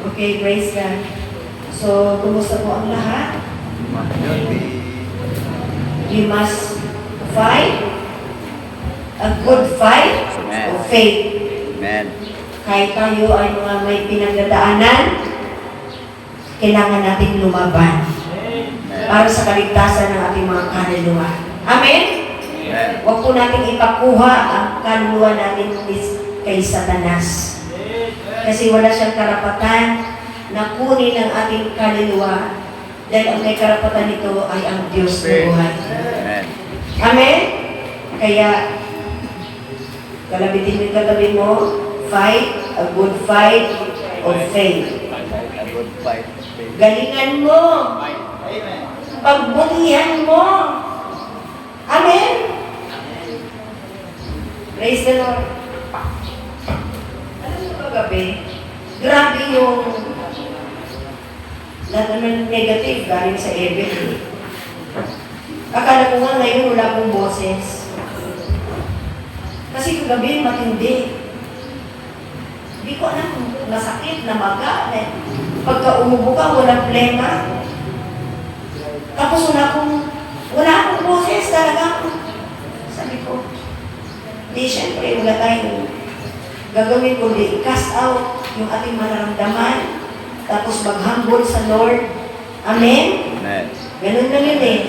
Okay, praise God. So, kumusta po ang lahat? You must fight a good fight of faith. Amen. Kahit tayo ay mga may pinagdadaanan, kailangan natin lumaban para sa kaligtasan ng ating mga kaluluwa. Amen? Amen. Huwag po natin ipakuha ang kaluluwa natin kay Satanas. Kasi wala siyang karapatan na kunin ang ating kaluluwa dahil ang may karapatan nito ay ang Diyos na buhay. Amen. Amen? Kaya, kalabitin mo yung katabi mo, fight a good fight of faith. A good fight. Galingan mo. Pagbutihan mo. Amen? Praise the Lord. Alam mo kagabi, grabe yung lahat naman negative galing sa Evel. Akala ko nga ngayon wala akong boses. Kasi kagabi matindi. Hindi ko alam kung masakit, namaga. Pagka umubo ka, walang plema. Tapos wala akong boses talaga. Sabi ko, di syempre wala tayong gagawin kundi cast out yung ating mararamdaman. Tapos mag-humble sa Lord. Amen? Amen. Ganun na yun eh.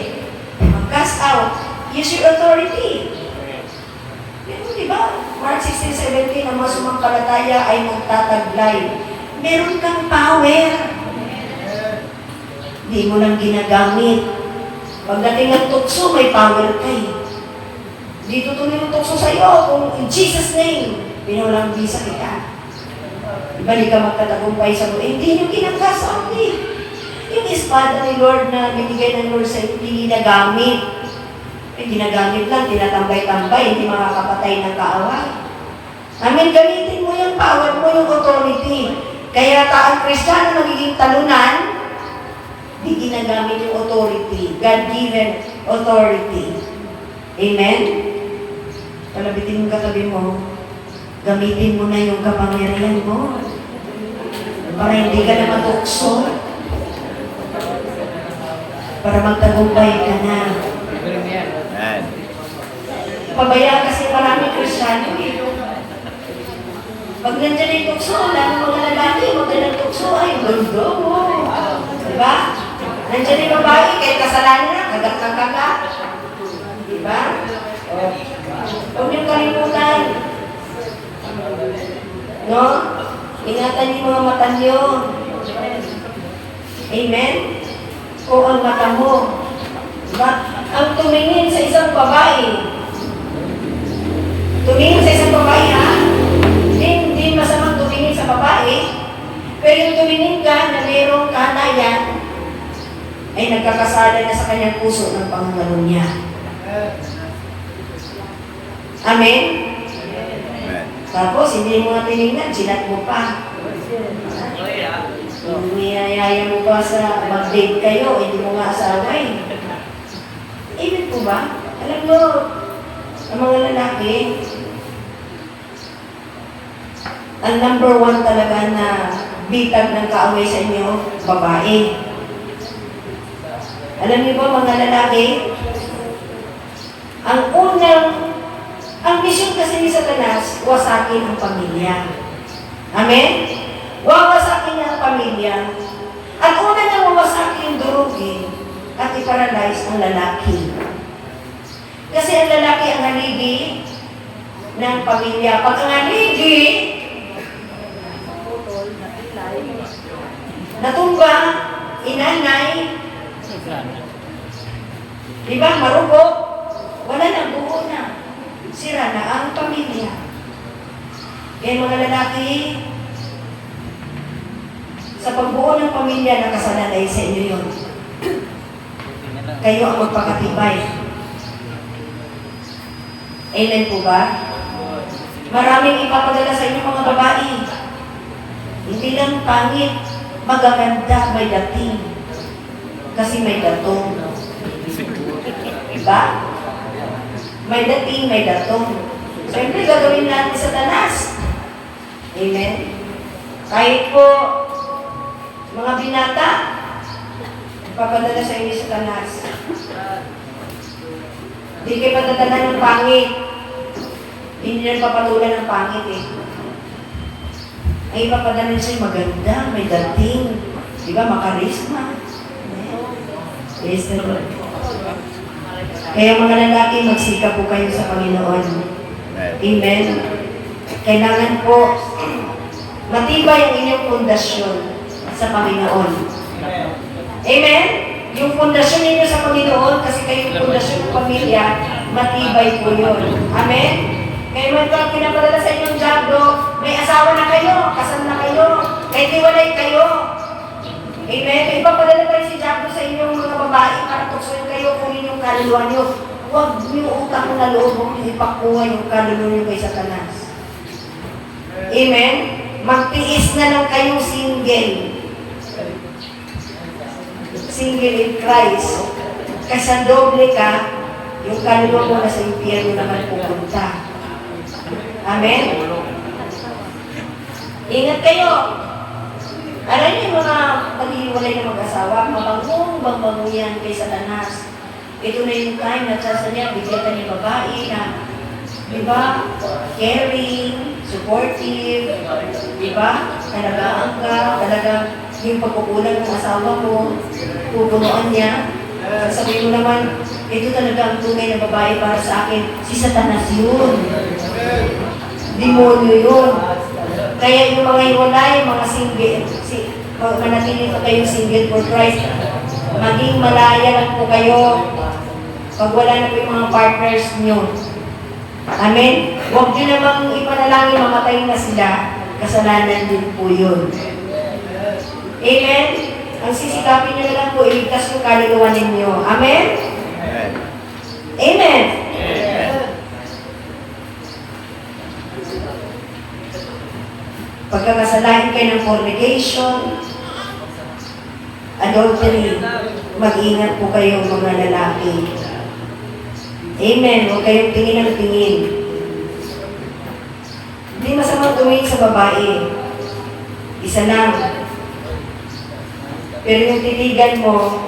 Mag-cast out. Use your authority. Ganun, di ba? Mark 16:17, ang mga sumampalataya ay magtataglay. Meron kang power. Hindi mo lang ginagamit. Pagdating ng tukso, may power ka eh. Hindi tutuloy yung tukso sa'yo kung in Jesus' name, pinulang bisa kita. Balik ka magtatagumpay sa mo. Hindi nyo ginagkas out eh. Yung espada ni Lord na binigay ng Lord sa hindi ginagamit. Ginagamit lang, tinatambay-tambay, hindi makakapatay ng kaaway. Amen, gamitin mo yung power mo, yung authority. Kaya ang Kristiyano nagiging talunan, di ginagamit yung authority, God-given authority. Amen? Palabitin mo katabi mo, gamitin mo na yung kapangyarihan mo para hindi ka na matukso, para magtagumpay ka na. Amen. Pabayaan kasi marami Kristiyano eh. Pag nandiyan yung tukso, wala ng mga lalaki, magandang tukso, ay gundo mo. Diba? Nandiyan yung babae, kahit kasalanan na, kagat-kagat. Diba? Huwag niyong kalimutan. No? Ingatan niyo mga mata niyo. Amen? O ang mata mo. Diba? Ang tumingin sa isang babae. Tumingin sa isang babae, ha? Hindi masamang tumingin sa babae. Pero yung tumingin ka na mayroong kanayan, ay nagkakasala na sa kanyang puso ng pangungano niya. Amen? Amen. Tapos, hindi mo na tinignan, sinat mo pa. Niyayaya mo pa sa mag-date kayo, hindi mo nga asaway. Amen po ba? Alam mo, ang mga lalaki, ang number one talaga na bitag ng kaaway sa inyo, babae. Alam niyo ba mga lalaki, ang mission kasi ni Satanas, wasakin ang pamilya. Amen? Wawasakin niya ang pamilya. At una niya wawasakin yung durugin at iparalyze ang lalaki. Kasi ang lalaki ang haligi ng pamilya. Pag ang haligi, natumba, inanay, diba, marupok, wala na, buo na. Sira na ang pamilya. Kaya mga lalaki, sa pagbuo ng pamilya, nakasalalay sa inyo yun. Kayo ang magpakatibay. Amen po ba? Maraming ipapadala sa inyo mga babae. Hindi lang pangit, magaganda, may dating. Kasi may datong. Diba? May dating, may datong. Siyempre, gagawin natin sa tanas. Amen? Kahit po Mga binata, ipapadala sa inyo sa tanas. Hindi kayo padadala ng pangit. Hindi na papatulan ng pangit eh. Ay ipapadala siya maganda, may dating. Di ba? Makarisma. Praise the Lord. Kaya mga lalaki, magsikap po kayo sa Panginoon. Amen. Kailangan po matibay ang inyong pundasyon sa Panginoon. Amen? Yung pundasyon ninyo sa Panginoon, kasi kayo yung pundasyon ng pamilya, matibay po yun. Amen? Kaya man ko pinapadala sa inyong jablo, may asawa na kayo, kasal na kayo, may tiwalay kayo. Amen? May ipapadala tayo si jablo sa inyong mga babae para tuksoin kayo, kunin yung kaluluwa nyo. Huwag yung utang na loob, huwag ipakuha yung kaluluwa nyo kay Satanas. Amen? Magtiis na lang kayong single. Single in Christ. Kasi doble ka, yung kaluluwa mo na sa impyerno naman pupunta. Amen? Ingat kayo. Alam niyo yung mga paghihiwalay ng mag-asawa, mabangong yan kay Satanas. Ito na yung time na sa niya, bigyan ka niya babae na, di ba, caring, supportive, di ba, talagaan ka, talagang yung pagkukulang ng asawa mo, pupunuan niya. Sabihin mo naman, ito talaga ang tunay na babae para sa akin, si Satanas yun. Demonyo yun. Kaya yung mga hiwalay, mga single, manatili pa kayong single for Christ, maging malaya lang po kayo pag wala na po yung mga partners nyo. Amen? Huwag nyo namang ipanalangin, mamatay na sila. Kasalanan din po yun. Amen? Ang sisikapin nyo na lang po, iligtas yung kaluluwa ninyo. Amen? Amen. Amen? Pagkakasalahin kayo ng fornication, adultery, mag-ingat po kayo mga lalaki. Amen. Huwag kayong tingin ng tingin. Hindi masamang tumingin sa babae. Isa lang. Pero yung titigan mo,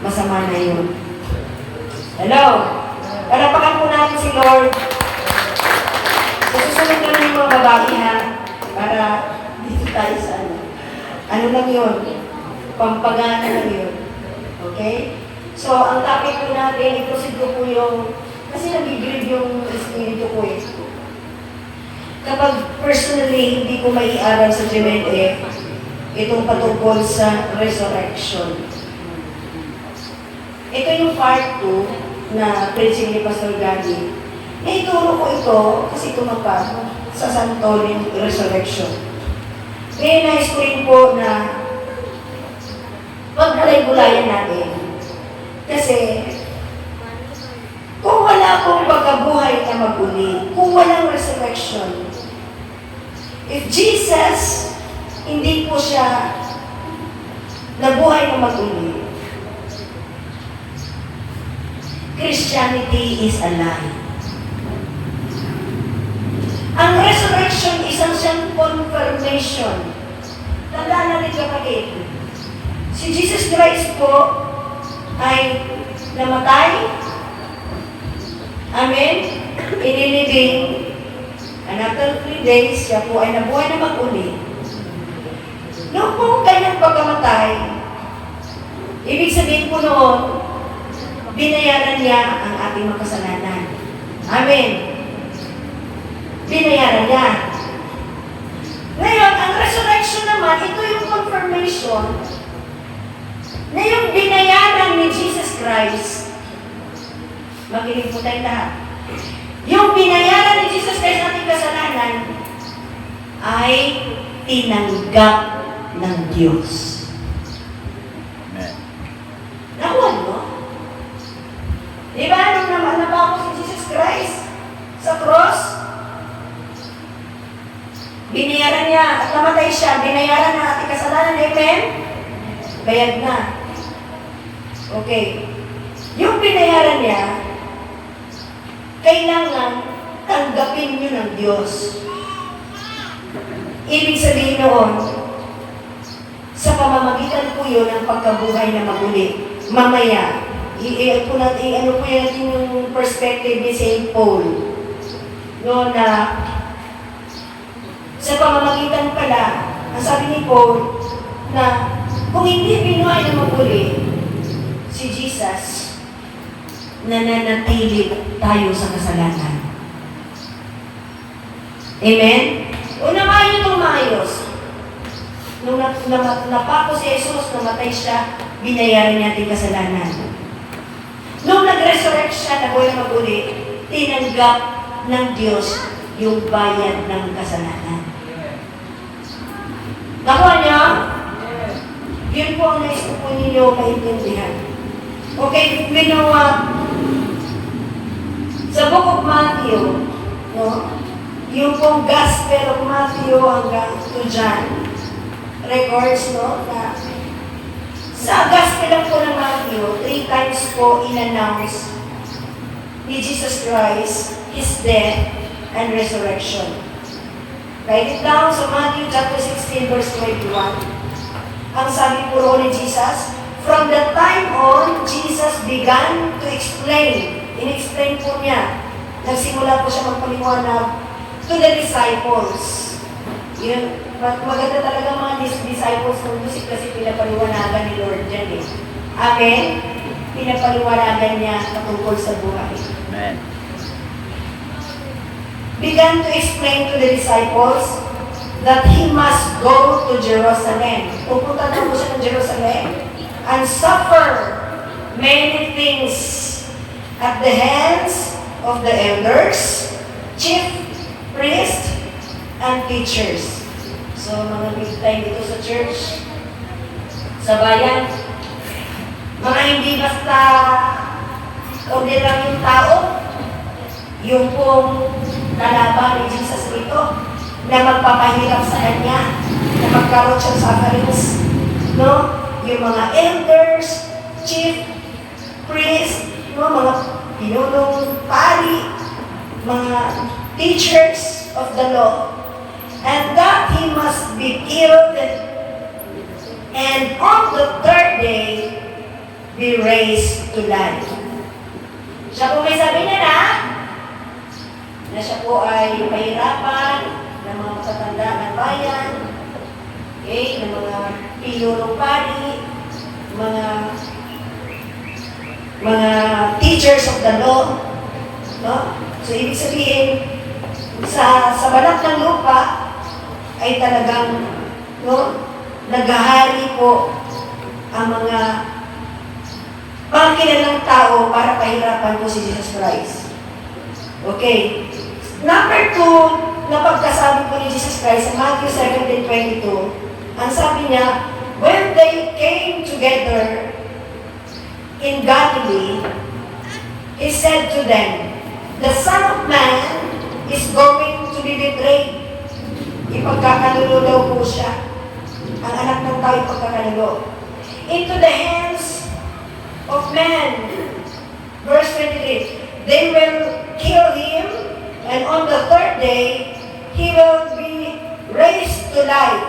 masama na yun. Hello? Palapakan po natin si Lord. So, susunod naman yung mga babae ha, para dito tayo sa ano. Ano lang yun? Pampagana lang yun. Okay? So, ang topic po natin, i-proceed ko po yung, kasi nag-grade yung espiritu ko eh. Kapag personally, hindi ko maiaral sa GMNF, itong patungkol sa resurrection. Ito yung part 2 na preaching ni Pastor Gandhi. Naituro ko ito kasi tumapa sa Santorin Resurrection. Ngayon, nais ko rin po na pagbalay-bulayan natin. Kasi, kung wala pong pagkabuhay na maguli, kung walang resurrection, if Jesus, hindi po siya nabuhay na maguli, Christianity is a lie. Ang resurrection, isang siyang confirmation. Tandaan natin kapatid, si Jesus Christ po ay namatay, amen, inilibing, and after 3 days, siya po ay nabuhay na mag-uli. Noong po kanyang pagkamatay, ibig sabihin po noon, binayaran niya ang ating mga kasalanan. Amen. Binayaran niya. Ngayon, ang resurrection naman, ito yung confirmation na yung binayaran ni Jesus Christ, makinig po tayo lahat, yung binayaran ni Jesus Christ ating kasalanan ay tinanggap ng Diyos. Amen. Nakuha mo? Diba, nung napako si Jesus Christ sa cross, binayaran niya at namatay siya, binayaran na ating kasalanan, amen? Bayad na. Okay. Yung binayaran niya, kailangan tanggapin niyo ng Diyos. Ibig sabihin noon, sa pamamagitan pamamagitan po yun ng pagkabuhay na maguli. Mamaya, ano po natin yung perspective ni St. Paul. No, na sa pamamagitan pala, ang sabi ni Paul, na kung hindi binuhay na maguli si Jesus, nananatili tayo sa kasalanan. Amen? Unawain niyo itong maayos. Nung napako si Jesus, namatay siya, binayaran niya ating kasalanan. Nung nag-resurrect siya, nabuhay na maguli, tinanggap ng Diyos yung bayad ng kasalanan. Nakuha niya? Yun po ang nais ko po ninyo maintindihan. Okay, ginawa sa Book of Matthew, no? Yung pong Gospel of Matthew hanggang to John, records, no? Na sa Gospel po ng Matthew, 3 times po in-announce ni Jesus Christ His death and resurrection. Write it down sa Matthew chapter 16, verse 21. Ang sabi po roon ni Jesus, from the time on, Jesus began to explain. In-explain po niya. Nagsimula po siya magpaliwanag to the disciples. Yun, maganda talaga mga disciples ng music kasi pinapaliwanagan ni Lord dyan eh. Amen? Pinapaliwanagan niya patungkol sa buhay. Amen. Began to explain to the disciples that He must go to Jerusalem. Pupunta na po siya ng Jerusalem and suffer many things at the hands of the elders, chief priests, and teachers. So, mga big time dito sa church, sa bayan, mga hindi basta order lang yung tao, yung pong kalaban ni Jesus dito, na magpapahirap sa kanya, na magkaroon siya sa sufferings, no? Yung mga elders, chief priests, no? Mga pinunong pari, mga teachers of the law, and that He must be killed, and on the third day, be raised to life. Siya po may sabi niya na siya po ay pahirapan ng mga matatanda ng bayan, okay, ng mga pinunong pari, mga teachers of the law, no? So, ibig sabihin, sa balat ng lupa ay talagang, no, naghahari po ang mga kilalang tao para pahirapan po si Jesus Christ. Okay. Number 2, na pagkasabi po ni Jesus Christ sa Matthew 17:22, ang sabi niya, when they came together in Galilee, He said to them, the Son of Man is going to be betrayed. Ipagkakanulo daw po siya. Ang anak ng tao ipagkakanulo. Into the hands of men. Verse 23, they will kill Him, and on the third day, He will be raised to life.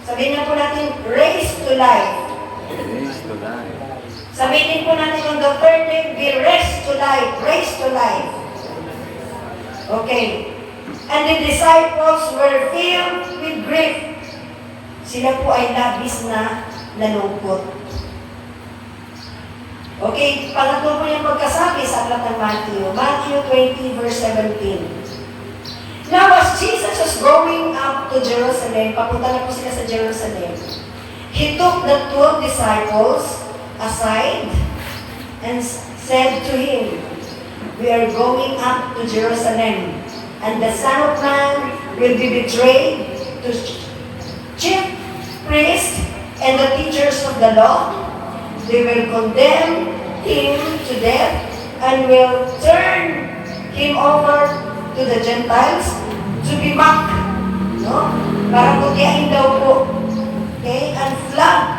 Sabihin na po natin, raised to life. Praise to God. Sabihin po natin on the third day, be raised to life, raised to life. Okay. And the disciples were filled with grief. Sila po ay labis na nalungkot. Okay, pangatlo po yung pagkasabi sa aklat ng Matthew 20 verse 17. Now as Jesus was going up to Jerusalem, papunta na po sila sa Jerusalem, He took the 12 disciples aside and said to Him, we are going up to Jerusalem, and the Son of Man will be betrayed to chief priests and the teachers of the law. They will condemn Him to death and will turn Him over to the Gentiles to be mocked. No? Para kutyain daw po. Okay? And flogged.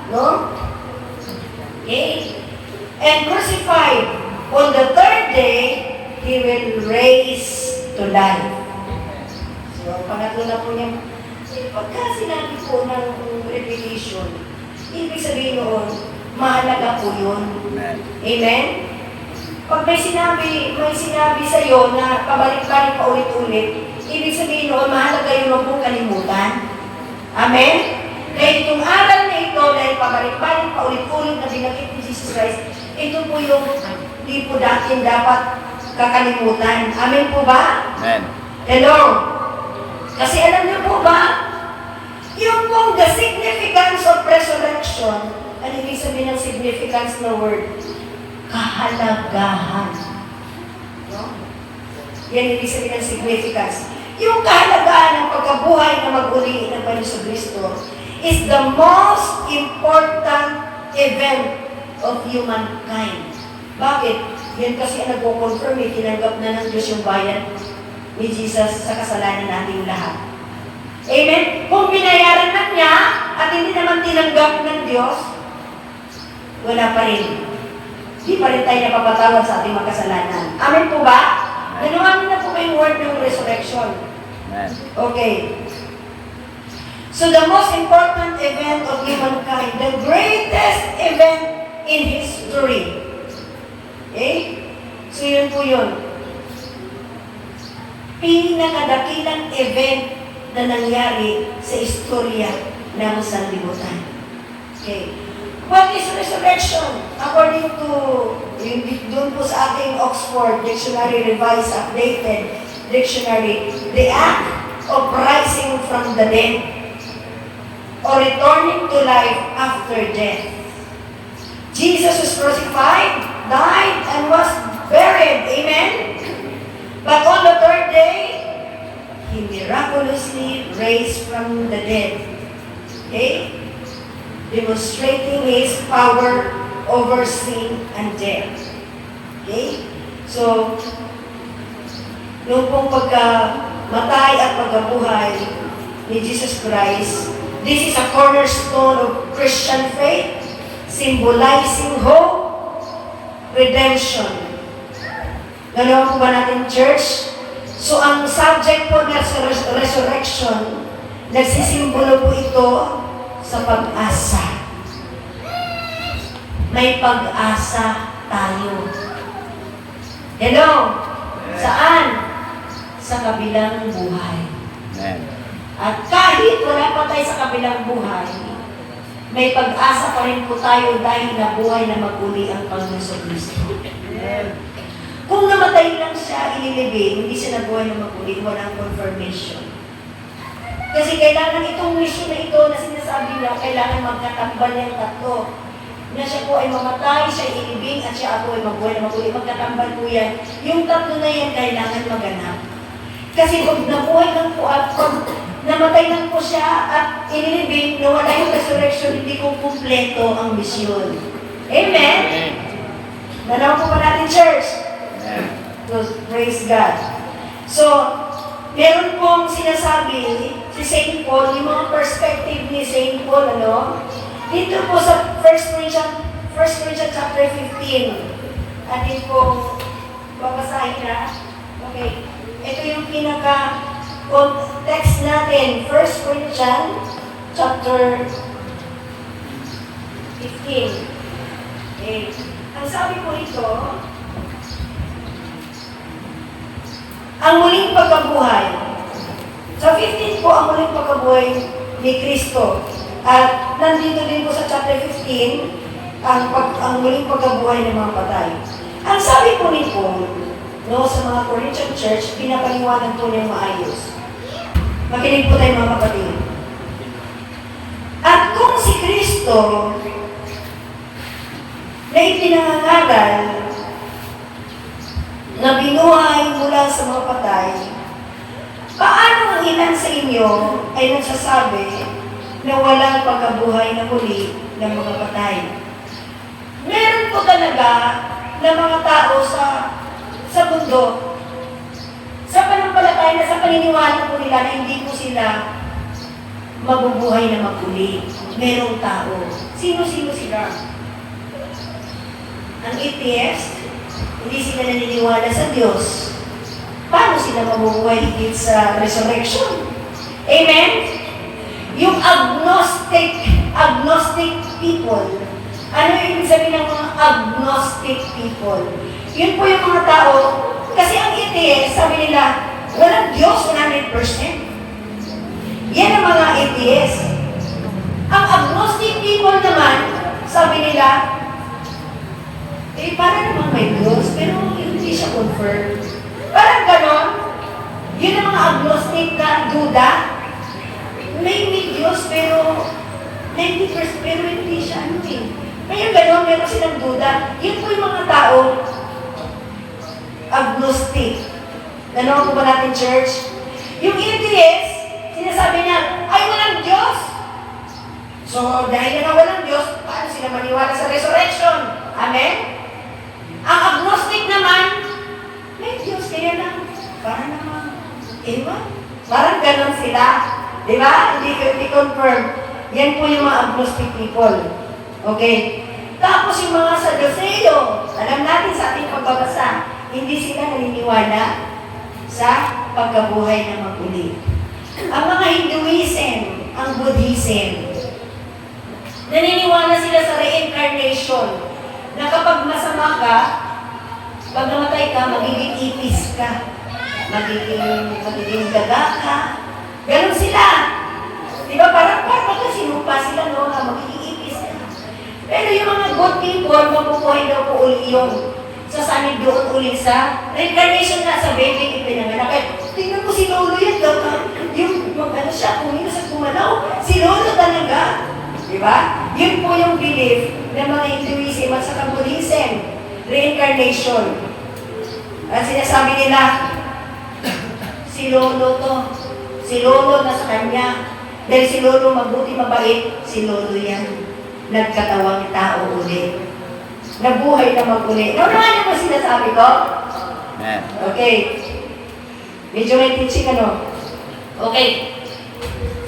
No? Okay? And crucified. On the third day, He will raise to life. So, pangatlo na po niya. pagka sinabi po ng repetition, ibig sabihin noon, mahalaga po yun. Amen. Amen? Pag may sinabi sa iyo na pabalik-balik pa ulit-ulit, ibig sabihin noon, mahalaga yun, huwag mong kalimutan. Amen? Kaya itong aral na ito, dahil pabalik-balik pa ulit-ulit na binakit ni Jesus Christ, ito po yung di po natin dapat kakalimutan. Amen po ba? Amen. Hello? Kasi alam niyo po ba, yung pong the significance of resurrection, ano ibig sabihin ng significance na word? Kahalagahan. No? Yan ibig sabihin ng significance. Yung kahalagahan ng pagkabuhay na mag-uli ng Panginoon Kristo is the most important event of humankind. Bakit? Yan kasi ang nagko-confirm, tinanggap na ng Diyos yung bayan ni Jesus sa kasalanan nating lahat. Amen? Kung binayaran na niya at hindi naman tinanggap ng Diyos, wala pa rin. Di pa rin tayo napapatawad sa ating makasalanan. Amen po ba? Nanuhamin na po ba yung word ng resurrection? Amen. Okay. So the most important event of humankind, the greatest event in history. Okay? So yun po yun. Pinakadakilang event na nangyari sa istorya ng sanlibutan. Okay. What is resurrection? According to, doon po sa ating Oxford Dictionary, Revised Updated Dictionary, the act of rising from the dead or returning to life after death. Jesus was crucified, died, and was buried. Amen? But on the third day, He miraculously raised from the dead. Okay? Demonstrating His power over sin and death. Okay? So, yung pong pagkamatay at pagkabuhay ni Jesus Christ, this is a cornerstone of Christian faith, symbolizing hope, redemption. Ganoon po ba natin, church? So, ang subject po na sa resurrection, nagsisimbolo po ito sa pag-asa. May pag-asa tayo. Hello? Saan? Sa kabilang buhay. Amen. At kahit wala pa tayo sa kabilang buhay, may pag-asa pa rin po tayo dahil nabuhay na mag-uli ang Panginoon Kristo. Kung namatay lang siya, ililibing, hindi siya nabuhay na mag-uli, walang confirmation. Kasi kailangan itong mission na ito na sinasabi niya, kailangan magkatambal yung tatlo. Na siya po ay mamatay, siya ay ilibing, at siya ako ay mabuhay na mag-uli. Magkatambal po yan. Yung tatlo na yan, kailangan maganap. Kasi kung nabuhay lang po at kung namatay lang po siya at inilibing, na wala yung resurrection, hindi ko kumpleto ang mission. Amen? Nalaw po ba natin, church? So, praise God. So, meron pong sinasabi si St. Paul, yung mga perspective ni St. Paul, ano? Dito po sa 1 Corinthians chapter 15, atin pong babasahin na. Okay. Ito yung pinaka-text natin. 1 Corinthians chapter 15. Okay. Ang sabi po ito, ang muling pagkabuhay. Sa 15 po, ang muling pagkabuhay ni Kristo. At nandito din po sa chapter 15, ang muling pagkabuhay ng mga patay. Ang sabi po ni Paul, no, sa mga Corinthian church, pinapaliwanag po niyang maayos. Makinig po tayo mga kapatid. At kung si Kristo na ipinangangaral na binuhay mula sa mga patay, paano ang ilan sa inyo ay nagsasabi na walang pagkabuhay na muli ng mga patay? Meron po talaga na mga tao sa mundo, sa panampalataya na sa paniniwala po nila na hindi po sila mabubuhay na maguli. Merong tao. Sino-sino sila? Ang atheist, hindi sila naniniwala sa Diyos. Paano sila mabubuhay higit sa resurrection? Amen? agnostic people. Ano yung ibig sabihin ng mga agnostic people? Yun po yung mga tao, kasi ang atheist, sabi nila, walang Diyos 100%. Yan ang mga atheist. Ang agnostic people naman, sabi nila, para naman may Diyos, pero hindi siya confirmed. Parang ganon, yun ang mga agnostic na duda. May Diyos, pero 90%, pero hindi siya ano eh. Ngayon ganon, meron silang duda. Yun po yung mga tao, agnostic. Gano'n po ba natin, church? Yung atheist, sinasabi niya, ay walang Diyos. So, dahil na walang Diyos, paano sila maniwala sa resurrection? Amen? Ang agnostic naman, may Diyos, kaya lang, para naman, ewan, parang ganon sila. Di ba? Hindi confirm. Yan po yung mga agnostic people. Okay? Tapos yung mga Sadduceo, alam natin sa ating pagbabasa, hindi sila naniniwala sa pagkabuhay na maguli. Ang mga Hinduism, ang Buddhism, naniniwala sila sa reincarnation, na kapag masama ka, pag namatay ka, magiging ipis ka, magiging daga ka. Ganon sila. Di ba? Parang sinupa sila, no? Magiging ipis ka. Pero yung mga good people, mabubuhay daw po uli yung sasanib doon uli sa reincarnation na sa baby ipinanganak. Kaya tingnan mo si Lolo yan daw. Yung ano siya, kumino sa kumalaw. Si Lolo talaga. Di ba? Yun po yung belief ng mga Hinduism at sa Buddhism. Reincarnation. At sinasabi nila, si Lolo to. Si Lolo nasa kanya. Dahil si Lolo mabuti mabait, si Lolo yan. Nagkatawang tao ulit. Nabuhay na mag-uli. Naunahan niyo po sinasabi ko? Amen. Okay. Medyo may teaching ano? Okay.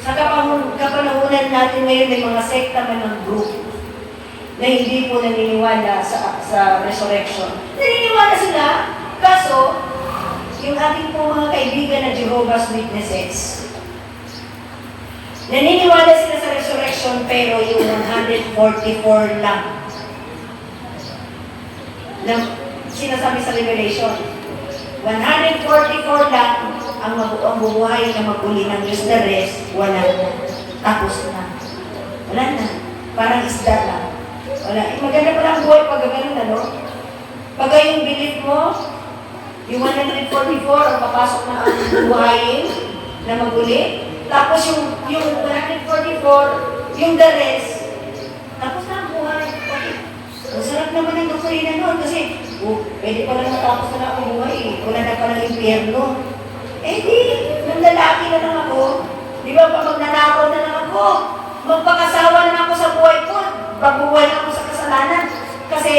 Sa kapanahunan natin ngayon, may mga sekta man ng group na hindi po naniniwala sa resurrection. Naniniwala sila, kaso, yung ating po mga kaibigan na Jehovah's Witnesses, naniniwala sila sa resurrection, pero yung 144 lang na sinasabi sa Revelation. 144 lang ang bubuhay na mag-uli ng Diyos. The rest, wala na. Tapos na. Wala na. Parang isda lang. Wala. Maganda pala ang buhay pag ganun, ano? Pag yung belief mo, yung 144 ang papasok na ang buhayin na mag-uli. Tapos yung 144, yung the rest, tapos na ang buhay. Ang sarap naman ng doktrina noon kasi, pwede pa lang matapos na lang ang buhay eh. Wala na pa ng impyerno. Eh di, nang lalaki na lang ako, di ba pa magnanakaw na lang ako, magpakasawa na ako sa buhay ko, babuhay na ako sa kasalanan. Kasi,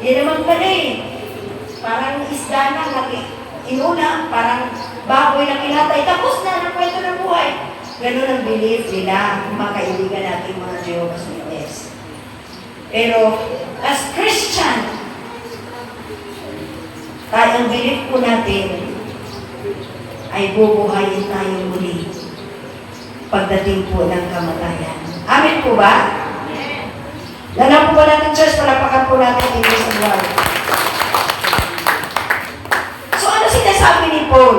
yun naman pala eh. Parang isda na, inuna, parang baboy na kinatay, tapos na, ng kwento ng buhay. Ganun ang belief nila, mga kaibigan natin, mga Jehovah's Witnesses. Pero, as Christian, ang belief po natin ay bubuhayin tayo muli pagdating po ng kamatayan. Amen po ba? Amen. Lala po ba natin, church, palapakan po natin in this world. So, ano sinasabi ni Paul?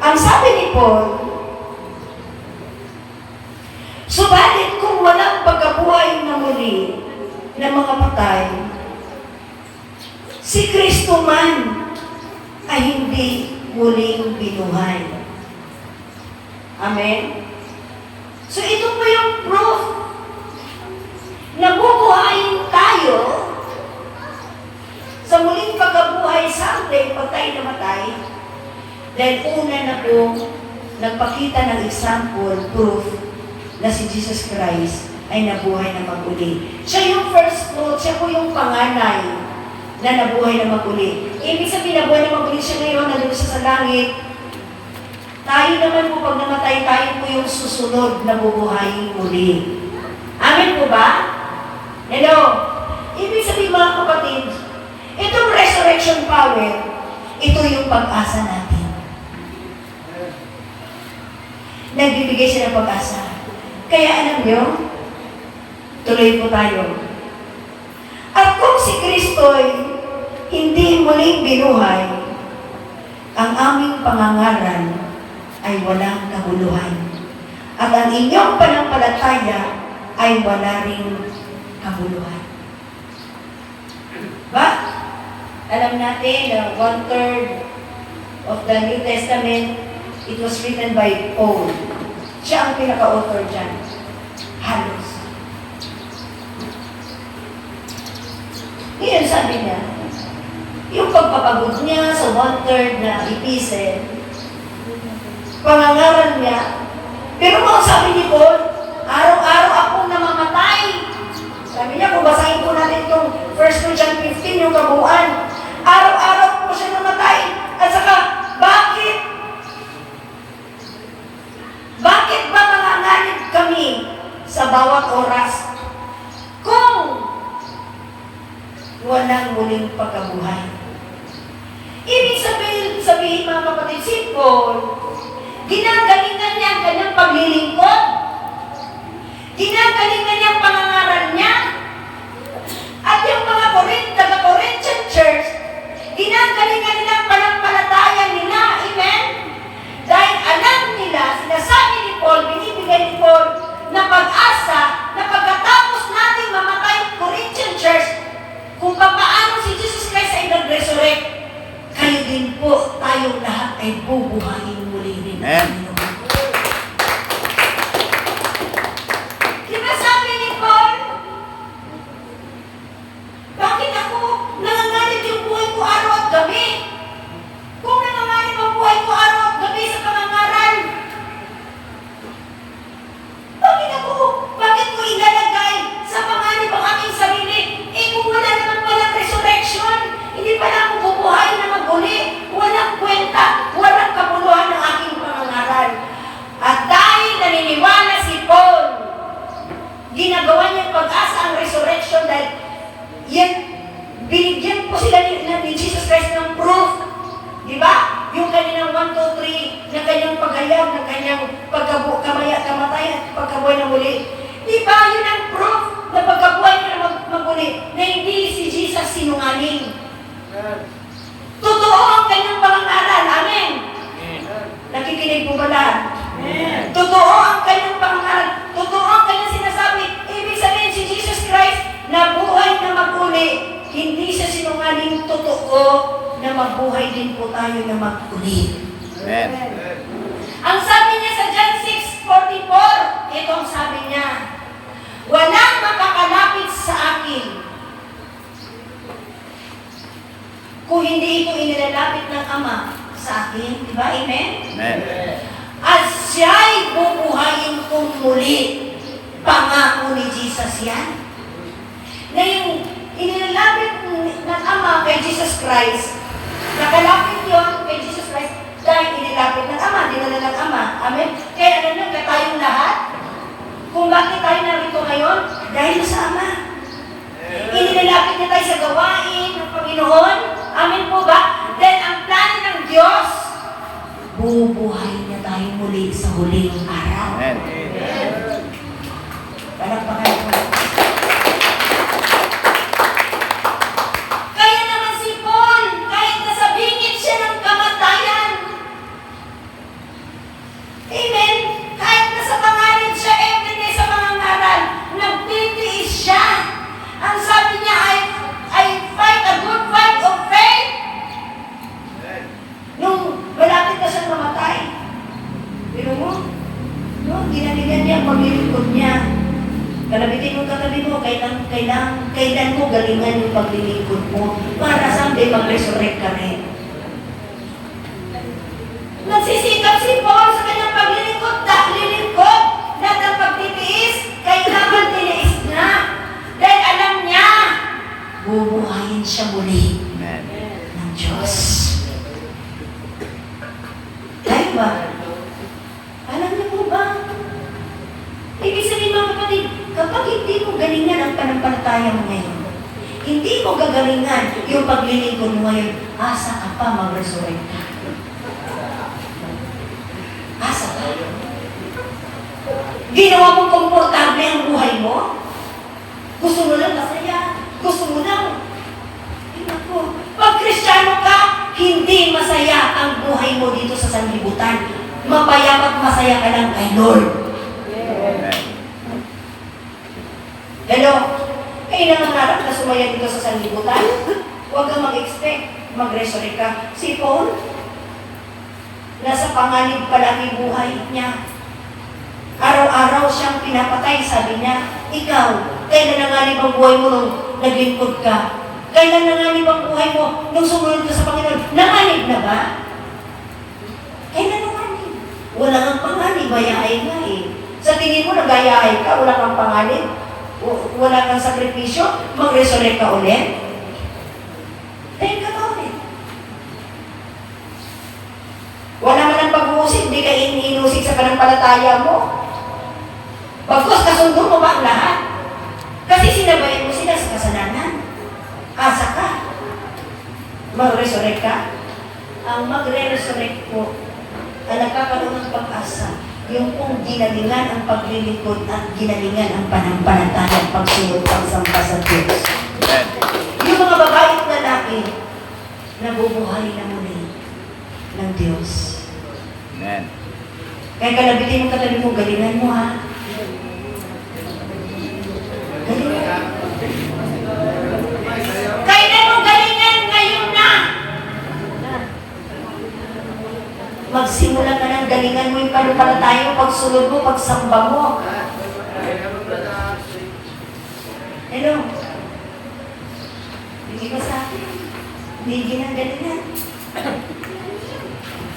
Ang sabi ni Paul, subalit kung walang pagkabuhay na muli ng mga patay, si Kristo man ay hindi muling binuhay. Amen? So ito po yung proof na bubuhayin tayo sa muling pagkabuhay someday pag tayo namatay. Dahil una na po nagpakita ng example, proof, na si Jesus Christ ay nabuhay na mag-uli. Siya yung first fruit, siya po yung panganay na nabuhay na mag-uli. Ibig sabihin, nabuhay na mag-uli siya ngayon, nandun siya sa langit. Tayo naman po, pag namatay, tayo po yung susunod na bubuhayin muli. Amen po ba? Hello? Ibig sabihin, mga kapatid, itong resurrection power, ito yung pag-asa natin. Nagbibigay siya ng pag-asa. Kaya alam nyo, tuloy po tayo. At kung si Kristo'y hindi muling binuhay, ang aming pangangaral ay walang kabuluhan. At ang inyong panampalataya ay wala ring kabuluhan. Ba? Alam natin na 1/3 of the New Testament, it was written by Paul. Siya ang pinaka-author dyan. Halos. Ngayon sabi niya, yung pagpapagod niya sa 1/3 na epistle, pangangaral niya, pero kung sabi ni Paul, araw-araw akong namamatay. Sabi niya, kung basahin po natin itong 1 Corinthians 15, yung kabuuan, araw-araw po siya namatay. At saka, bakit? Bakit ba manganganib kami sa bawat oras kung walang muling pagkabuhay? Ibig sabihin mga kapatid, si Paul, ginagalingan niya ang kanyang paglilingkod. Ginagalingan niya ang pangangaral niya. At yung mga taga-Corinthian church, ginagalingan nila ang panampalataya nila. Amen? Dahil alam nila, sinasabi ni Paul, binibigay ni Paul, na pag-asa na pagkatapos nating mamatay ang Corinthian church, kung paano si Jesus Christ ay nag-resurrect, kayo din po, tayong lahat ay bubuhayin muli rin. Amen. Diba sabi ni Paul, bakit ako nanganganib yung buhay ko araw at gabi? Kung nanganganib ang buhay ko araw at gabi sa pangangaral, bakit ko ilalagay sa panganib ang aking sarili? Eh kung wala naman palang resurrection, hindi pala ako bubuhay na mag-uli, walang kwenta, walang kabuluhan ng aking pangangaral. At dahil naniniwala si Paul, ginagawa niyang pag-asa ang resurrection dahil yan, binigyan po sila ni Jesus Christ ng proof. Di ba? Yung kanyang 1, 2, 3 na kanyang paghayag, na kanyang kamatay at pagkabuhay na muli. Di ba? Yun ang proof na pagkabuhay niya na magmuli na hindi si Jesus sinungaling. Totoo ang kanyang pangangaral. Amen. Nakikinig po ba lahat? Totoo ang kanyang pangangaral. Totoo ang kanyang sinasabi. Ibig sabihin si Jesus Christ na buhay na mag-uli. Hindi siya sinungaling, totoo na mabuhay din po tayo na mag-uli. Amen. Ang sabi niya sa John 6:44, ito ang sabi niya, walang makakalapit sa akin kung hindi ito inilalapit ng Ama sa akin. Diba? Amen? Amen. At siya'y bubuhayin kong muli. Pangako ni Jesus yan. Na yung inilalapit ng Ama kay Jesus Christ, nakalapit yun kay Jesus Christ dahil inilapit ng Ama, dinala ng Ama. Amen? Kaya alam nyo, kaya tayong lahat, kung bakit tayo narito ngayon, dahil sa Ama. Inilalapit niya tayo sa gawain ng Panginoon. Amen po ba? Then ang plano ng Diyos, bubuhay niya tayo muli sa huling araw. Amen. Palakpakan po. Kaya naman si Paul, kahit nasa bingit siya ng kamatayan, amen, kahit nasa pangalan siya, everyday sa mga ngaral, nagtitiis siya. Ang sabi niya I fight a good fight of faith. Nung malapit na siyang mamatay, pero mo, no, ginaligan niya ang paglilingkod niya. Kalabitin mo katabi mo, kailan mo galingan yung paglilingkod mo para someday mag-resurrect ka rin. Nagsisikap si Paul sa kanyang paglilingkod, lilingkod, lahat ng pagtitiis, kailangan tiniis na. Dahil alam niya, bubuhayin siya muli Amen. ng Diyos. Tayo ba? Alam niyo po ba? Ibig sabihin mga kapatid, kapag hindi mo galingan ang panampalataya mo ngayon, hindi mo gagalingan yung paglilingkod mo ngayon, asa ka pa mag-resurrect ka. Asa ka. Ginawa mong komportable ang buhay mo? Gusto mo lang masaya? Gusto mo lang? Ay naku, pag Kristiyano ka, hindi masaya ang buhay mo dito sa sanlibutan. Mapayapat masaya ka lang kay Lord. Amen. Hello? Kayo nangangarap na sumaya dito sa sanlibutan? Huwag kang mag-expect, mag-resurrect ka. Si Paul, nasa panganib palagi buhay niya. Araw-araw siyang pinapatay, sabi niya. Ikaw, kailan nanganib ang buhay mo nung naglingkod ka? Kailan nanganib ang buhay mo nung sumunod ka sa Panginoon? Nanganib na ba? Kailan nanganib? Wala kang panganib, mayahay nga eh. Sa tingin mo, nagayahay ka, wala kang panganib, wala kang sakripisyo, mag-resurrect ka ulit? Dahil ka na ulit. Wala man ang pag-uusig, hindi ka inusig sa panampalataya mo. Bagkus, kasundo mo ba ang lahat? Kasi sinabayan mo sila sa kasalanan. Asa ka. Mag-resurrect ka. Ang magre-resurrect po, ang nagkakaroon ng pag-asa, yung kung ginalingan ang paglilingkod at ginalingan ang panampalataya, pagsunod, pagsamba sa Diyos. Amen. Yung mga babae at lalaki, nabubuhay na muli ng Diyos. Amen. Kaya kalabitin mo katabi mo, galingan mo ha. Galingan. Kailan mo galingan? Ngayon na! Magsimula ka ng galingan mo yung panumpalataya mo, pagsunod mo, pagsamba mo. Hello? Hindi ba sa akin? Hindi ginagalingan.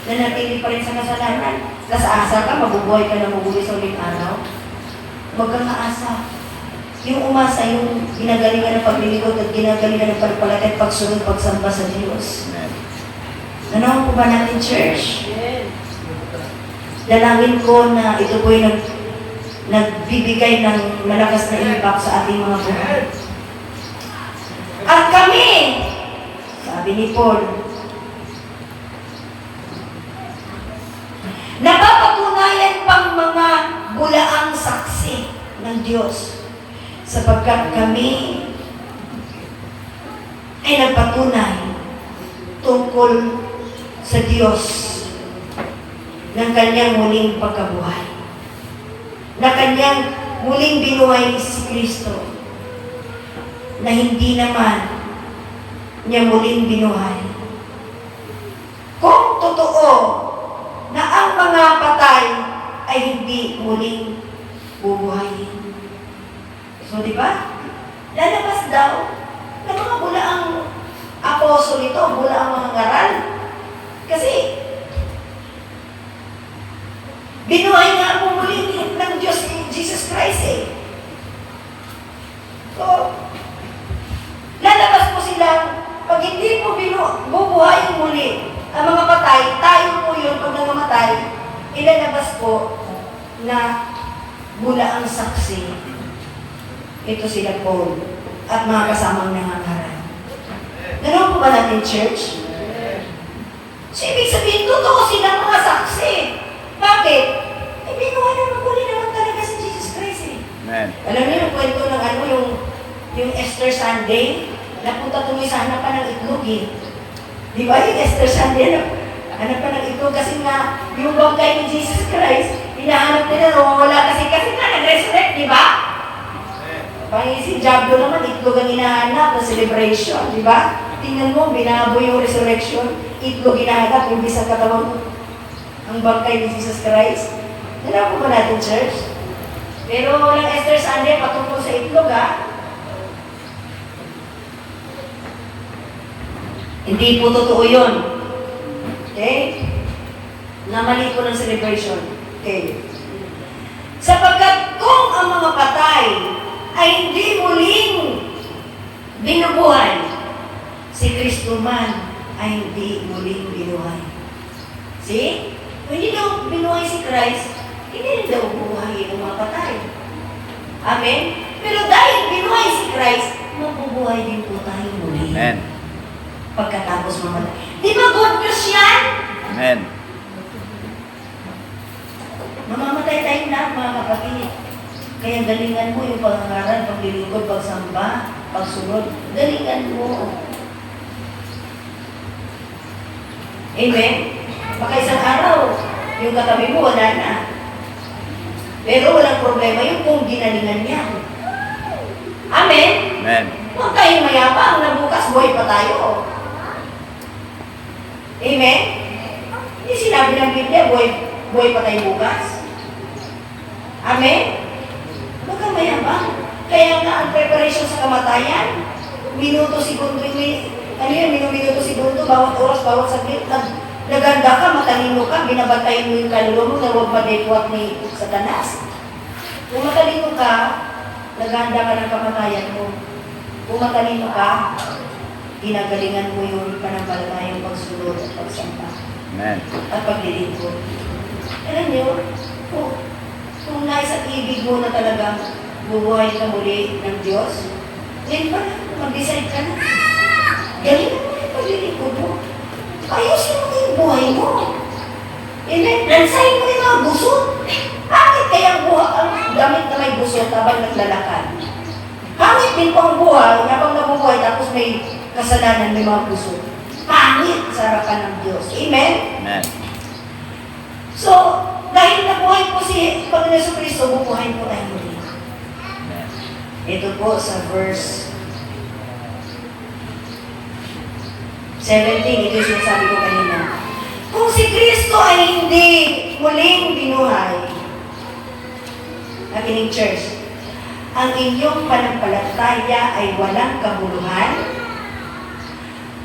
Nanatili pa rin sa kasalanan. Tapos asa ka, mabubuhay ka na mabubuhay sa uling araw. Huwag kang maasa. Yung umasa, yung ginagalingan ng paglilingkod at ginagalingan ng pagpalatay, pagsunod, pagsamba sa Diyos. Amen. Nanawag po ba natin, church? Dalangin ko na ito po'y nagbibigay ng malakas na impact sa ating mga buhay. At kami, sabi ni Paul, napapatunayan pang mga bulaang saksi ng Diyos sapagkat kami ay nagpatunay tungkol sa Diyos ng kanyang muling pagkabuhay. Na kanyang muling binuhay si Kristo na hindi naman niya muling binuhay. Kung totoo na ang mga patay ay hindi muling bubuhayin. So, di ba? Lalabas daw na mga bulaang apostol ito, bulaang mga ngaral. Kasi, binuhay nga po muli ng Diyos ni Jesus Christ eh. So, lalabas po silang, pag hindi po bubuhayin muli ang mga patay, tayo po yun, pag nangamatay, ilalabas po na bulaang saksi. Ito sila Paul at mga kasamang nangangaral. Ganoon po ba natin, church? So, ibig sabihin, totoo silang mga saksi. Bakit? Eh, binuhay naman muli naman talaga si Jesus Christ eh. Amen. Alam niyo yung kwento ng yung Easter Sunday, napunta tuloy sa hanapan ng itlog eh. Di ba yung Easter Sunday, hanapan ng itlog kasi nga, yung bangkay ni Jesus Christ, hinahanap nila, wala kasi nga nag-resurrect, di ba? Panginoon si Diablo naman, itlog ang hinahanap na celebration, di ba? Tingnan mo, binaboy yung resurrection, itlog hinahanap, hindi sa katawan ang bangkay ni Jesus Christ. Alam po ba natin, church? Pero walang Easter Sunday patungkol sa itlog, ha? Hindi po totoo yun. Okay? Na mali po ng celebration. Okay. Sapagkat kung ang mga patay ay hindi muling binubuhay, si Kristo man ay hindi muling binuhay. See? Kung hindi daw binuhay si Christ, hindi rin daw bubuhay ng mga patay. Amen? Pero dahil binuhay si Christ, mabubuhay din po tayo muli. Amen. Pagkatapos mamatay. Di ba good news yan? Amen. Mamamatay tayong lahat, mga kapatid. Kaya galingan mo yung pangangaral, paglilingkod, pagsamba, pagsunod. Galingan mo. Amen? Baka isang araw, yung katabi mo, wala na. Pero walang problema yun kung ginalingan niya. Amen? Amen. Huwag tayong mayabang na bukas buhay pa tayo. Amen? Hindi sinabi ng Biblia, buhay pa tayo bukas. Amen? Huwag kang mayabang. Kaya nga ang preparation sa kamatayan, minuto, segundo, minuto, segundo, bawat oras, bawat saglit, naganda ka, matalino ka, binabantayan mo yung kaluluwa mo na huwag madetwat ni Satanas. Kung matalino ka, naganda ka ng kamatayan mo. Kung matalino ka, ginagalingan mo yung pananampalatayang pagsunod at pagsamba. Amen. At paglilingkod. Alam niyo, kung nais at ibig mo na talagang bubuhay ka muli ng Diyos, then pa mag-decide ka na. Galingan mo yung paglilingkod mo. Ayusin mo yung buhay mo. Amen? Lansayin mo yung mga busot. Bakit kaya ang damit na may busot habang naglalakad? Pangit din po ang buhay, habang nabubuhay tapos may kasalanan, may mga busot. Pangit sa harapan ng Diyos. Amen? Amen. So, dahil nabuhay po si Panginoon Jesucristo, bubuhay po tayo muli. Amen. Ito po sa verse 17, ito yung sinasabi ko kanina. Kung si Kristo ay hindi muling binuhay, nakinig church, ang inyong panampalataya ay walang kabuluhan,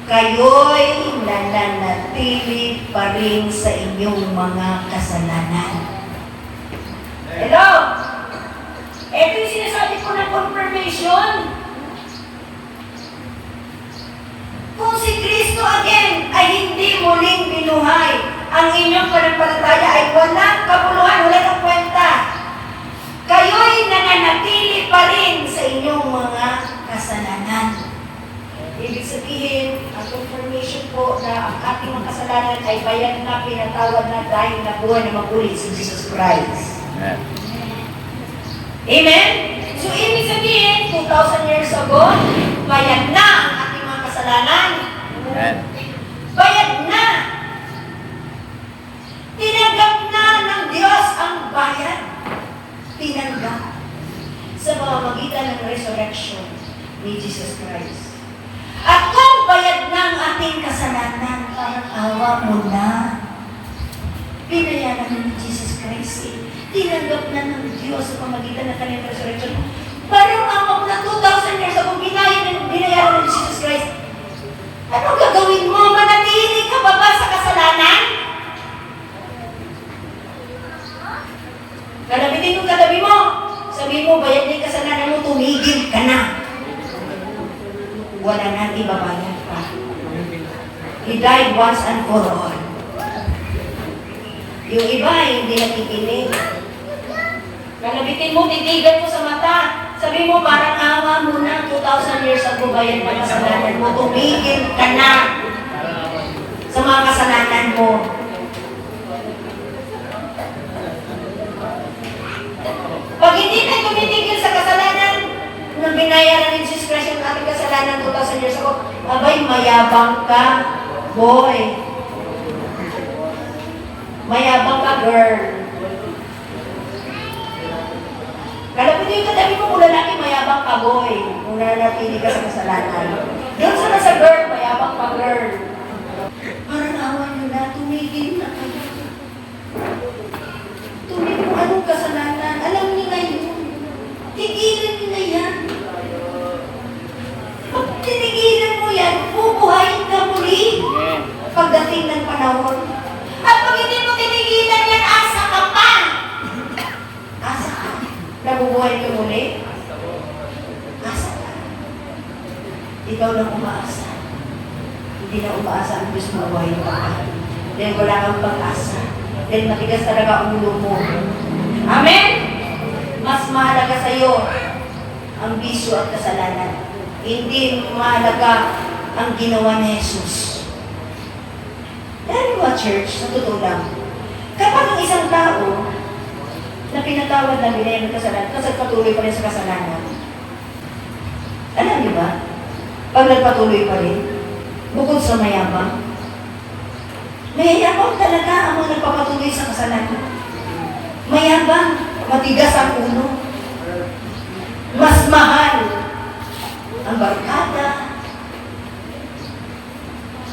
kayo'y nananatili pa rin sa inyong mga kasalanan. Hello? Ito yung sinasabi ko ng confirmation. Kung si Kristo again ay hindi muling binuhay, ang inyong panampalataya ay walang kabuluhan, wala ng kwenta. Kayo'y nananatili pa rin sa inyong mga kasalanan. Ibig sabihin, ang confirmation po na ang ating mga kasalanan ay bayad na, pinatawad na dahil nabuhay na magulit si Jesus Christ. Amen. Amen? So, ibig sabihin, 2,000 years ago, bayad na ang ating mga kasalanan. Amen. Bayad na. Tinanggap na ng Diyos ang bayad. Tinanggap. Sa pamamagitan ng resurrection ni Jesus Christ. At kung bayad na ang ating kasalanan, parang awa mo na. Binayaran na ni Jesus Christ. Tinanggap na ng Diyos sa pamamagitan ng kanyang resurrection. Parang awa mo na 2,000 years ago, binayaran na ni Jesus Christ. Ano gagawin mo? Manatili ka ba sa kasalanan? Kalabitin yung katabi mo. Sabi mo, bayad na yung kasalanan mo, tumigil ka na. Wala nang ibabayad pa. He died once and for all. Yung iba, hindi nakikinig. Kalabitin mo, titigan mo sa mata. Sabi mo, parang awa mo na, 2,000 years ago bayad na kasalanan mo, tumigil ka na sa mga kasalanan mo. Pag hindi tayo tumitigil sa kasalanan, nang binayaran ni Jesus Christ yung ating kasalanan 2,000 years ago, abay, mayabang ka, boy. Mayabang ka, girl. Kalapit yung katabi mo, kung lalaki, mayabang ka, boy. Kung nanatili ka sa kasalanan. Doon sa nasa girl, mayabang ka, girl. Parang awan nyo na, tumigil na kayo. Tumigil mo anong kasalanan. Alam niyo na yun. Tigilan niyo na yan. Pag tinigilan mo yan, bubuhayin ka muli. Pagdating ng panahon. At pag hindi mo tinigilan yan, asa ka pa. Asa ka. Nabubuhay ka muli. Asa ka. Ikaw lang umaasa. Hindi na umaasa ang Diyos mabuhay ka. Dahil wala kang pag-asa. Dahil matigas talaga ang ulo mo. Amen? Mas mahalaga sa iyo ang bisyo at kasalanan. Hindi mahalaga ang ginawa ni Jesus. Dahil ba, church, sa totoo lang, kapag ang isang tao na pinatawad na binayad ng kasalanan kasi patuloy pa rin sa kasalanan. Alam niyo ba? Pag nagpatuloy pa rin, bukod sa mayabang, mayabang talaga ang mga nagpapatuloy sa kasalanan. Mayabang, matigas ang ulo. Mas mahal ang barkada.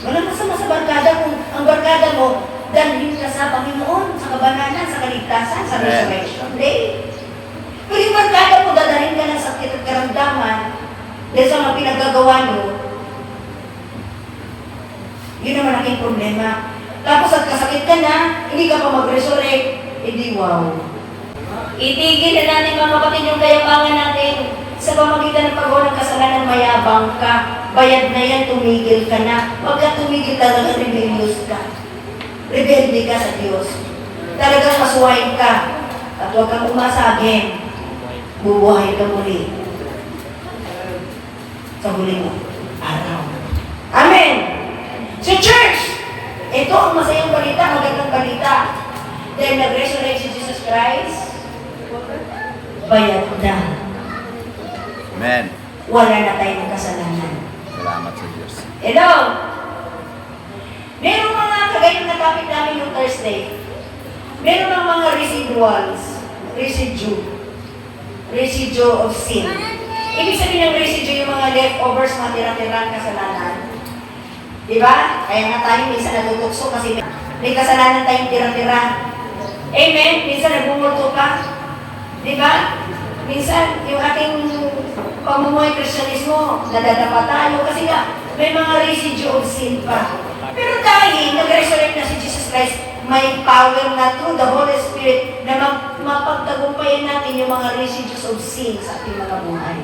Walang masama sa barkada kung ang barkada mo dalhin ka sa Panginoon, sa kabananan, sa kaligtasan, sa resurrection day. Pero yung barkada mo, dadalhin ka ng sakit at karamdaman dahil sa mga pinagagawa mo, yun naman aking problema. Tapos at kasakit ka na, hindi ka pa mag-resurrect, hindi wow. Itigil na natin mga kapatid yung kayabangan natin sa pamagitan ng paggawa ng kasalanan, mayabang ka, bayad na yan, tumigil ka na. Huwag ka tumigil talaga, rebellious ka. Rebelde ka sa Diyos. Talagang masuwain ka. At huwag kang umasa again. Bubuhay ka muli. Sa huling araw. Amen! So church, ito ang masayang balita, magandang balita. Dahil nag-resurrect si Jesus Christ, bayad na. Amen. Wala na tayong kasalanan. Salamat sa Diyos. Hello! Merong mga kagayong na topic namin yung Thursday. Meron ng mga residuals, residue of sin. Ibig sabihin ng residue yung mga leftovers, mga tira-tirang kasalanan. Diba? Kaya nga tayo minsan natutukso kasi may kasalanan tayong tira-tira. Amen? Minsan nagbumulto ka. Diba? Minsan yung ating pamumuhay Kristyanismo, nadadapa tayo kasi nga may mga residue of sin pa. Pero dahil nag-resurrect na si Jesus Christ, may power na through the Holy Spirit na mapagtagumpayan natin yung mga residues of sin sa ating mga buhay.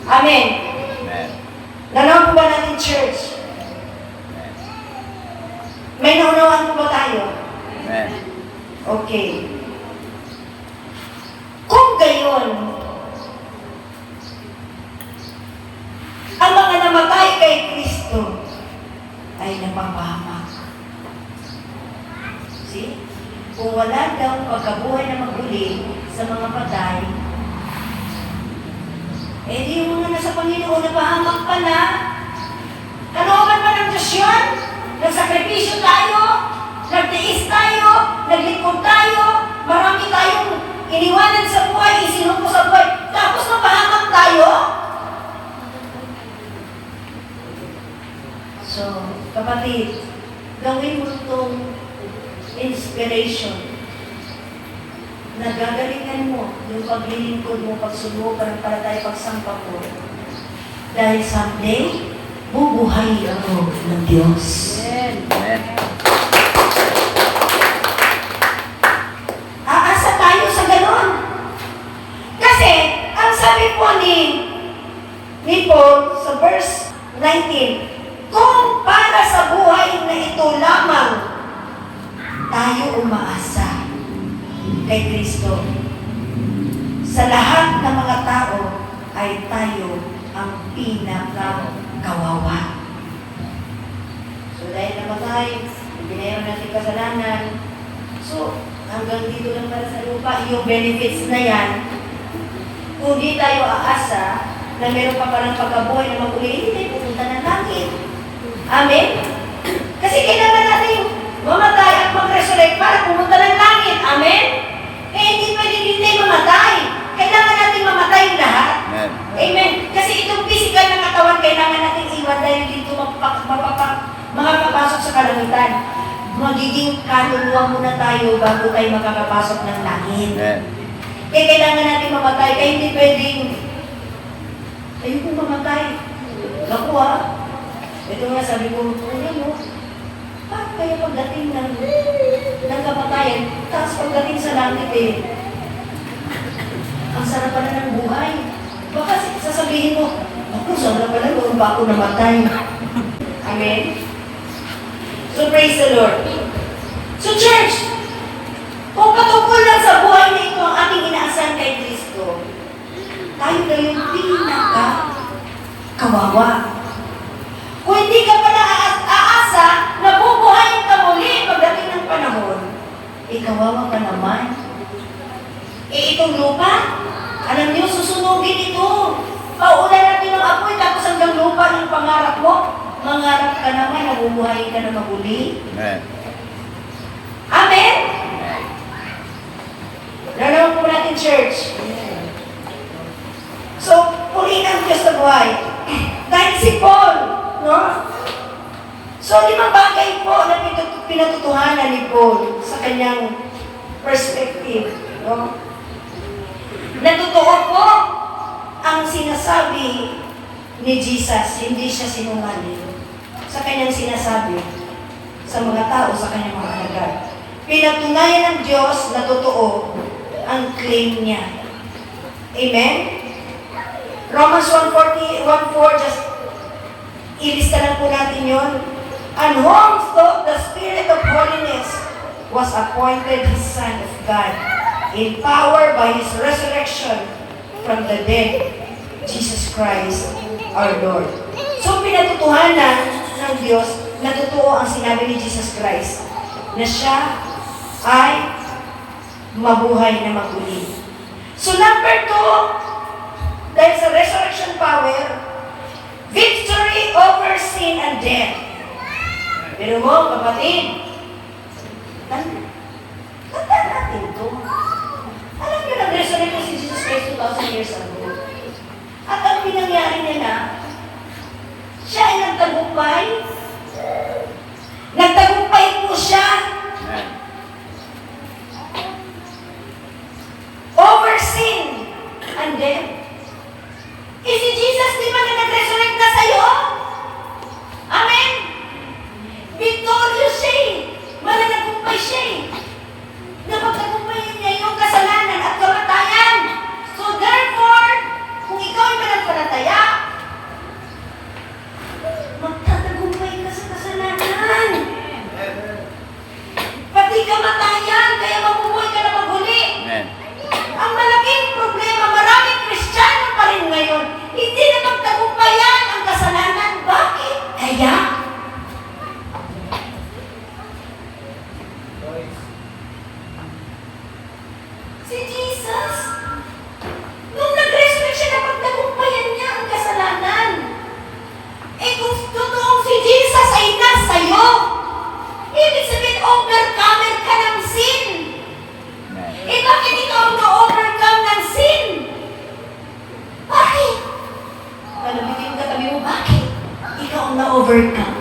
Amen. Amen. Nanaw po ba natin, church? May naunawaan po ba tayo? Amen. Okay. Kung gayon, ang mga namatay kay Kristo ay napapahamak. See? Kung wala daw pagkabuhay na maguli sa mga patay, eh di yung mga nasa Panginoon napahamak pa na. Kalooban pa ng Diyos yun? Nagsakripisyo tayo, nagtiis tayo, naglingkod tayo, marami tayong iniwanan sa buhay, isinumpo sa buhay, tapos napahamak tayo? So, kapatid, gawin mo itong inspiration. Nagagalingan mo yung paglilingkod mo, pagsulubo, pananampalataya, pagsampa mo. Dahil someday, bubuhay ako ng Diyos. Amen. Aasa tayo sa ganon. Kasi, ang sabi po ni Paul sa verse 19, kung para sa buhay na ito lamang tayo umaasa kay Kristo, sa lahat ng mga tao ay tayo ang pinakakawawa. So dahil namatay, binayaran natin kasalanan, so hanggang dito lang para sa lupa, yung benefits na yan, kung di tayo aasa na meron pa parang pagkabuhay na mag-uli, hindi tayo pupunta ng langit. Amen? Kasi kailangan natin mamatay at mag-resurrect para pumunta ng langit. Amen? Eh, hindi pwede din tayo mamatay. Kailangan natin mamatay lahat. Amen. Amen? Kasi itong physical na katawan, kailangan natin iwan dahil dito makakapasok sa kalangitan. Magiging kaluluwa muna tayo bago tayo makakapasok ng langit. Amen. Kaya kailangan natin mamatay. Kaya hindi pwedeng ayun mamatay. Naku ito nga sabi ko, kaya pagdating ng kamatayan, tapos pagdating sa langit ang sarap pala ng buhay. Baka sasabihin mo, ako, sarap pala noon ba ako namatay. Amen? So praise the Lord. So church, kung patungkol lang sa buhay na ito ang ating inaasahan kay Kristo, tayo na yung pinaka-kawawa. Kung hindi ka pala aasa na bubuhayin ka muli pagdating ng panahon, ikawawa ka na Itong lupa, alam niyo, susunugin ito. Paulan natin ng apoy, tapos hanggang lupa ng pangarap mo. Mangarap ka naman, nabubuhay ka na maguli. Amen. Amen? Lalaman po natin, church. So, purihin ang Diyos na buhay. Dahil si Paul, no? So, 5 bagay po na pinatutuhanan ni Paul sa kanyang perspective, no? Na totoo po ang sinasabi ni Jesus, hindi siya sinungaling sa kanyang sinasabi sa mga tao, sa kanyang mga alagad. Pinatunayan ng Diyos na totoo ang claim niya. Amen? Romans 1:4, just ilista lang po natin yun. And whom thought the Spirit of holiness was appointed His Son of God, in power by His resurrection from the dead, Jesus Christ our Lord. So pinatutuhanan ng Diyos na totoo ang sinabi ni Jesus Christ, na siya ay mabuhay na maguli. So number 2, dahil sa resurrection power, victory over sin and death. Pero mo, kapatid, tanda natin ito. Alam niyo, nag-resurrect na si Jesus Christ 2,000 years ago. At ang pinangyari niya na, siya ay nagtagumpay. Nagtagumpay po siya over sin and death. Si Jesus, di ba na nag-resurrect na sa'yo? Amen? Victorious siya eh. Mananagumpay siya eh. Napagtagumpayin niya yung kasalanan at kamatayan. So therefore, kung ikaw ay mananampalataya, magtatagumpay ka sa kasalanan. Pati kamatayan, kaya mabubuhay ka na maghuli. Amen. Ang malaking problema, maraming Kristiyano pa rin ngayon, hindi na magtagumpayan ang kasalanan. Bakit? Kaya, si Jesus, nung nag-resurrect siya, napagtagumpayan niya ang kasalanan. Eh kung totoong si Jesus ay nasa'yo, ibig sabihin, overcomer ka ng sin. Eh bakit ikaw ang na-overcome ng sin? Bakit? Kalabitin yung katabi mo, bakit? Ikaw ang na-overcome.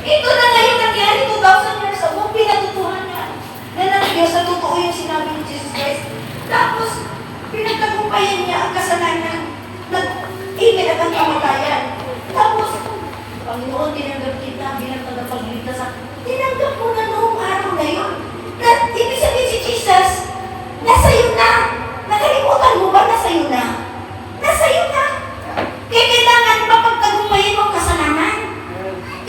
Ito na ngayon nangyari 2,000 years ago, pinatutuhanan na ng Diyos na totoo yung sinabi ni Jesus Christ. Tapos, pinagtagumpayan niya ang kasalanan. Nag-ibig ang kamatayan. Tapos, Panginoon, tinanggap kita bilang tagapagligtas. Tinanggap mo na noong araw na yun. Na, ibig sabihin si Jesus, nasa iyo na. Nakalimutan mo ba nasa iyo na? Nasa iyo na. Kaya kailangan mapagtagumpayan mo ang kasalanan.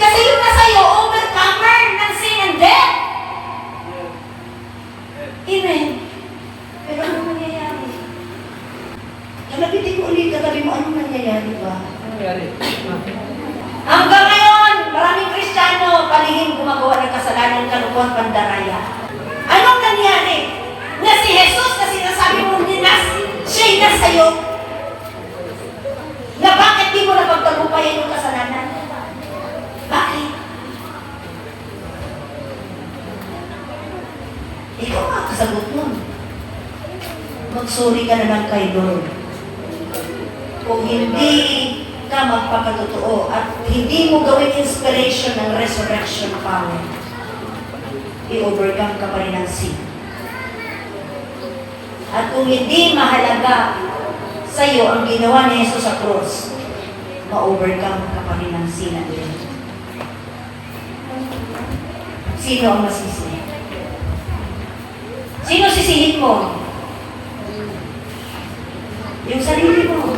Kasi yung nasa iyo, overcomer ng sin and death. Amen. Pero ano nangyayari? Kalabitin mo ulit, katabi mo, anong nangyayari ba? Hanggang ngayon, maraming Kristiyano, palihim gumagawa ng kasalanan, kalukuhan, pandaraya. Anong nangyari? Na si Jesus, na sinasabi mo, siya'y nasa'yo. Na bakit di mo napagtagumpayan yung kasalanan? Bakit? Ikaw nga kasagot nun. Magsuri ka na lang kay Lord. Kung hindi ka magpakatotoo at hindi mo gawin inspiration ng resurrection power, i-overcome ka pa rin ng sin. At kung hindi mahalaga sa iyo ang ginawa ni Jesus sa cross, ma-overcome ka pa rin ng sin at death. Sino ang masisi? Sino sisihin mo? Yung sarili mo.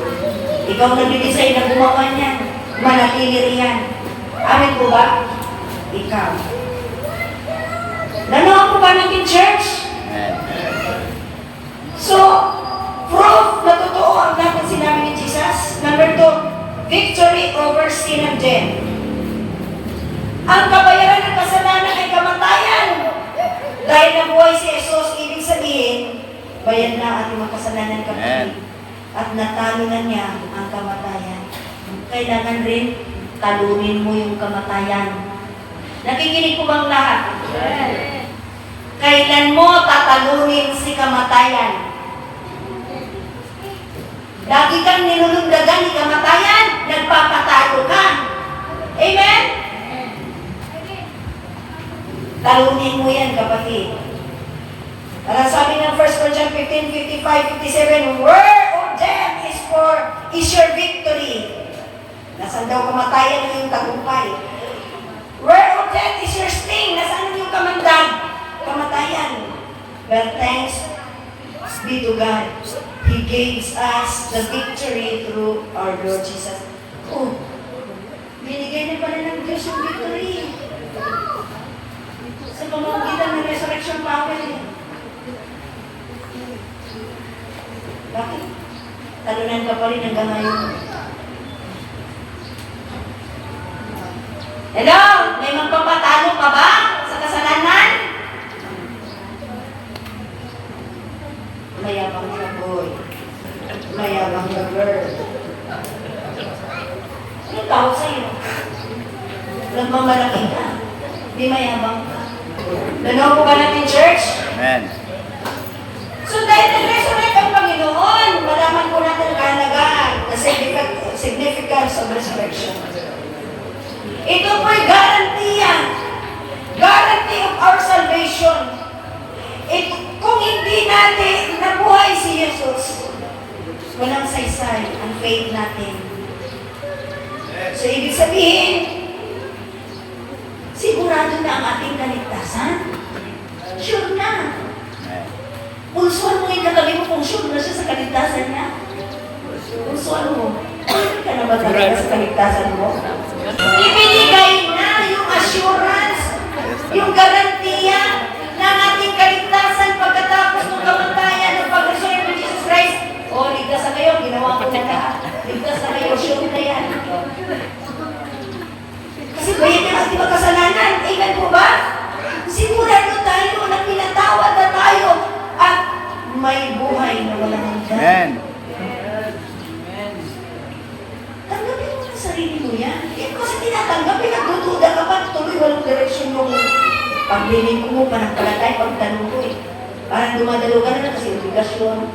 Ikaw nag-design na gumawa niyan. Manatili riyan. Amin po ba? Ikaw. Nanood po ba natin, church? So, proof na totoo ang dapat sinabi ni Jesus. Number 2, victory over sin and death. Ang kabayaran ng kasalanan ay kamatayan. Dahil nabuhay nabuhay si Jesus, ibig sabihin, bayad na ating mga kasalanan kapatid. At natalo na niya ang kamatayan. Kailangan rin talunin mo yung kamatayan. Nakikinig ko bang lahat? Kailan mo tatalunin si kamatayan? Lagi kang nilulundagan ni kamatayan, nagpapatalo ka. Amen? Talunin mo yan, kapatid. Ang sabi ng 1 Corinthians 15, 55, 57, where, O death, is your victory. Nasaan daw kamatayan yung tagumpay? Where, O death, is your sting? Nasaan yung kamatayan? Well, thanks be to God. He gave us the victory through our Lord Jesus. Oh, binigay na pala ng Diyos yung victory. Sa pamamagitan ng resurrection power niya. Bakit? Talunan ka pa rin hanggang ngayon. Hello? May magpapatalo ka ba sa kasalanan? Mayabang ka, boy. Mayabang ka, girl. Anong tawag sa'yo? Nagmamalaki ka. Di mayabang ka. Danaw po ba natin, church? Amen. So dahil nag-resurrect ang Panginoon, malaman po natin ang kahalagaan, the significance of resurrection. Ito po'y garantiya. Guarantee of our salvation. Kung hindi natin nabuhay si Jesus, walang saysay ang faith natin. So ibig sabihin, sigurado na ang ating kaligtasan. Sure na. Pulsuan mo yung katabi mo kung sure na siya sa kaligtasan niya. Pulsuan mo. Hindi ka na ba talaga sa kaligtasan mo? Ibinigay na yung assurance, yung garantiya ng ating kaligtasan pagkatapos ng kamatayan ng pag-resurrect ng Jesus Christ. O, ligtas na kayo, ginawa ko na lahat. Ligtas na kayo, sure na yan. Kasi bayad na ating kasalanan. Amen po ba? Sigurado tayo na pinatawad na tayo at may buhay na walang hanggan. Amen. Tanggapin mo ang sarili mo yan. Hindi ko kasi tinatanggap, nagdududa ka pa, tuloy walang direksyon yung pagliling ko mo, panampalatay, pagtanong ko eh. Parang dumadalo ka na kasi obligasyon.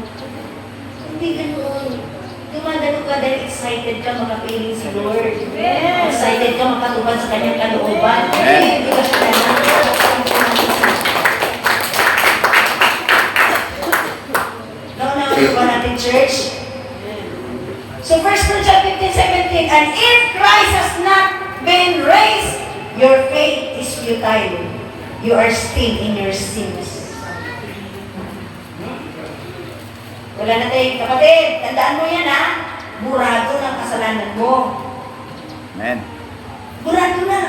Hindi ganun. Dumadalo ka dahil excited ka makapiling si Lord. Excited ka makatupad sa kanyang kalooban. Hindi obligasyon na lang. Naunawan ba natin, church? So 1 Corinthians 15:17, and if Christ has not been raised, your faith is futile. You are still in your sins. Wala na tayo, kapatid. Tandaan mo yan, ha? Burado ng kasalanan mo. Amen. Burado na.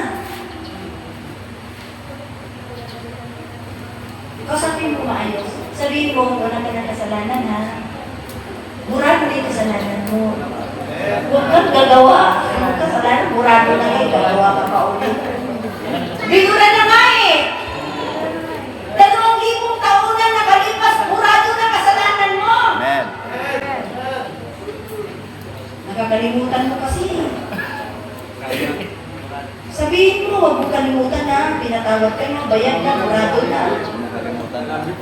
Kausapin mo maayos. Sabihin mo, wala ka ng kasalanan, ha? Burado na yung kasalanan mo. Huwag kang gagawa. Ang kasalanan, burado na kayo. Gagawa ka pa ulit. Bigura na nga eh. 2,000 taon na nakalipas, burado na kasalanan mo. Amen. Nakakalimutan mo kasi. Sabihin mo, huwag mo kalimutan na. Pinatawad ka na, bayad na, burado na.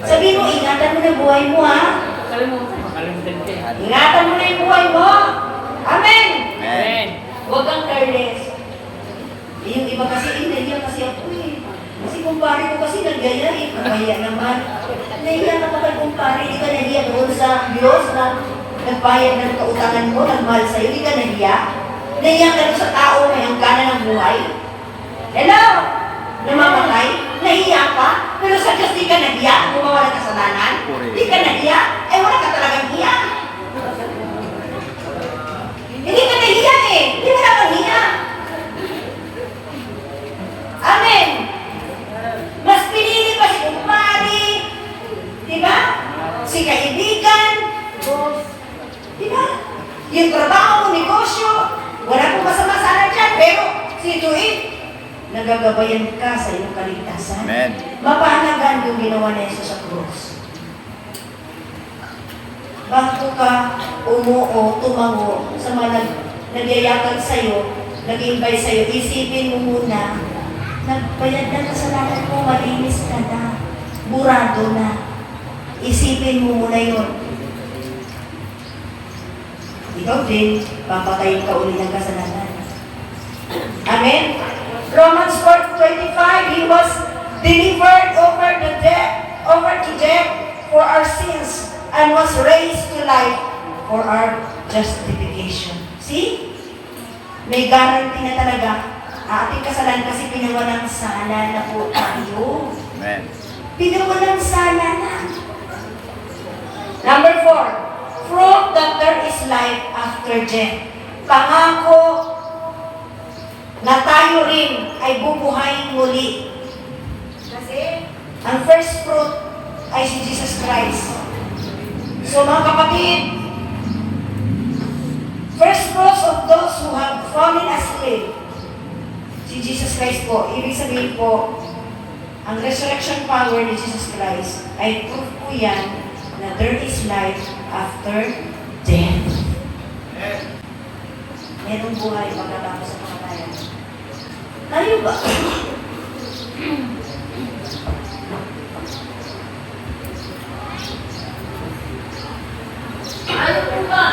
Sabihin mo, ingatan mo na buhay mo, ha? Ingatan mo na yung buhay mo. Amen! Amen. Huwag kang careless. Yung iba kasi, nahiya kasi ako eh. Kasi kumpare ko kasi nagaya eh. Nahiya naman. Nahiya ka pa kay kumpare. Hindi ka nahiya doon sa Diyos na nagbayad ng kautangan mo, nagmahal sa'yo. Hindi ka nahiya. Nahiya ka doon sa tao may hangganan ng buhay. Hello? Namamatay? Nahiya ka? Pero sa Diyos di ka nahiya. Gumawa ng kasalanan? Di ka nahiya? Eh wala ka talagang hiya. Hindi ka nahiya eh. Hindi wala kang hiya. Amen. Mas pinili pa si kumpari. Diba? Si kaibigan. Diba? Yung trabaho, negosyo. Wala pong masama sana dyan. Pero si Tuwid, nagagabayan ka sa iyong kaligtasan. Amen. Mapahalagan yung ginawa ni Jesus sa krus. Bago ka umuo, tumango sa mga nagyayakag sa'yo, nag-invite sa'yo, isipin mo muna, nagbayad na kasalanan mo, malinis ka na, burado na. Isipin mo muna yun. Ikaw din, papatayin ka uli ng kasalanan. Amen? Romans 4:25, He was delivered over to death for our sins and was raised to life for our justification. See? May guarantee na talaga ating kasalanan kasi pinawalang sala na po tayo. Amen. Pinawalang sala na. Number 4, prove that there is life after death. Pangako na tayo rin ay bubuhayin muli. Kasi ang first fruit ay si Jesus Christ. So mga kapatid, first fruits of those who have fallen asleep, si Jesus Christ po, ibig sabihin po, ang resurrection power ni Jesus Christ ay proof po yan na there is life after death. Merong buhay pagkatapos sa kamatayan. Tayo ba? Ano po ba?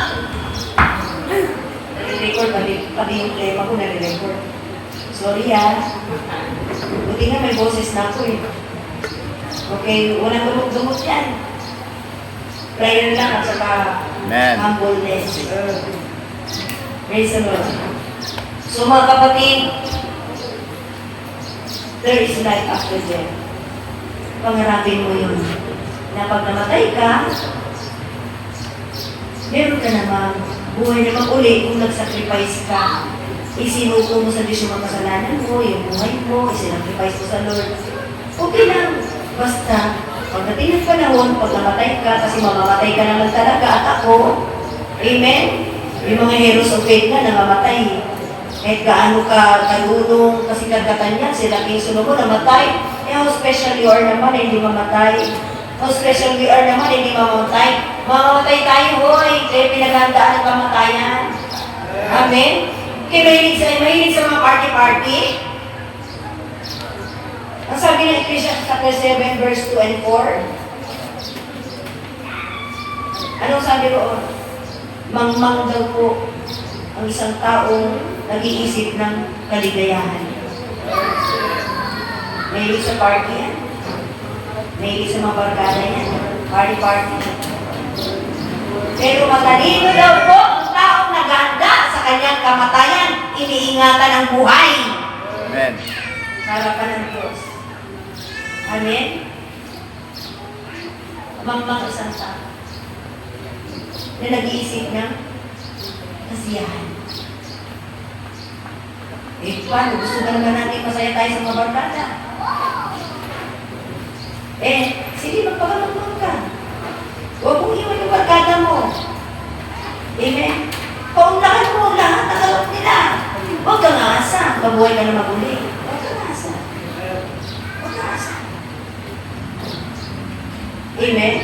Nare-record, pati yung tema ko nare-record. Sorry buti nga may boses na ako eh. Okay, walang dumot-dumot yan. Prayer lang at saka Amen. humbleness. Praise the Lord. So mga kapatid, there is life after death. Pangarapin mo yun. Na pag namatay ka, meron ka namang buhay naman uli kung nag-sacrifice ka. Isinuko mo sa Diyos yung mga kasalanan mo, yung buhay mo, isinacrifice mo sa Lord. Okay lang. Basta, pagdating ng panahon, pag namatay ka, kasi mamamatay ka naman talaga at ako, amen? Yung mga heroes of faith na namamatay. Kahit gaano ka kalunong, kasi kagatan niya, sila King Solomon namatay. Eh, how special you are naman, hindi mamatay. How special we are naman, hindi mamamatay. Mamamatay tayo, hoy. Kaya pinaghandaan ang kamatayan. Amen? Kaya mahilig sa mga party-party. Ang sabi ng Ecclesiastes chapter 7, verse 2 and 4. Anong sabi roon? Mangmang daw po ang isang taong nag-iisip ng kaligayahan. Mahilig sa party yan. Mahilig sa mga barkada yan. Party-party. Pero matalino daw po ang taong naghanda sa kanyang kamatayan. Iniingatan ang buhay. Amen. Sa harapan ng Diyos. Amen? Mangmang isang tao na nag-iisip ng kasiyahan. Eh, paano? Gusto ba naman natin masaya tayo sa mga barkada? Eh, sige, magpakalamang ka. Huwag mong iwan yung barkada mo. Amen? Paunlahan mo lahat ng alok nila. Huwag kang aasa. Mabuhay ka na maguli. Huwag kang aasa. Huwag kang aasa. Amen?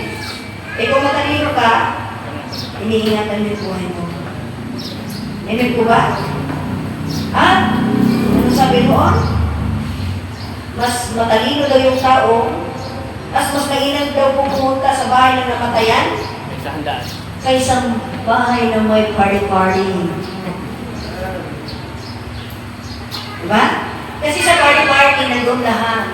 Eh, kung matalino ka, iniingatan mo yung buhay mo. Amen po ba? Ha? Ano sabi mo? Mas matalino daw yung tao, mas mainam daw pumunta sa bahay ng namatayan kaysa bahay na may party-party. Diba? Kasi sa party-party, nandun lahat.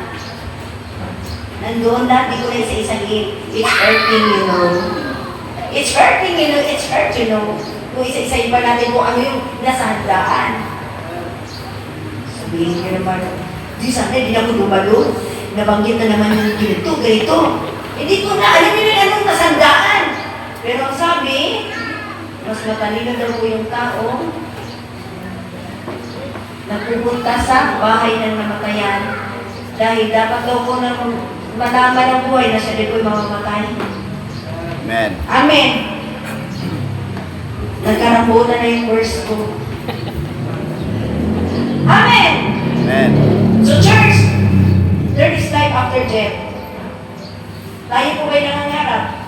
Nandun lahat, di ko na isa-isang it's hurting, you know. It's hurting, you know. It's hurt, you know. Kung isa-isahin pa natin kung ano yung nasa handaan. Sabihin ko naman, di sana, di na ako dumalo. Nabanggit na naman yung ganito. Hindi ko na, alam nyo na anong nasandaan. Pero ang sabi, mas matalino daw po yung tao nagpupunta sa bahay ng namatayan dahil dapat daw po na malaman ang buhay na siya din po'y mamamatay. Amen. Amen. Nagkarambutan na yung verse ko. Amen. Amen. So church, there is life after death. Tayo po ba'y nangangarap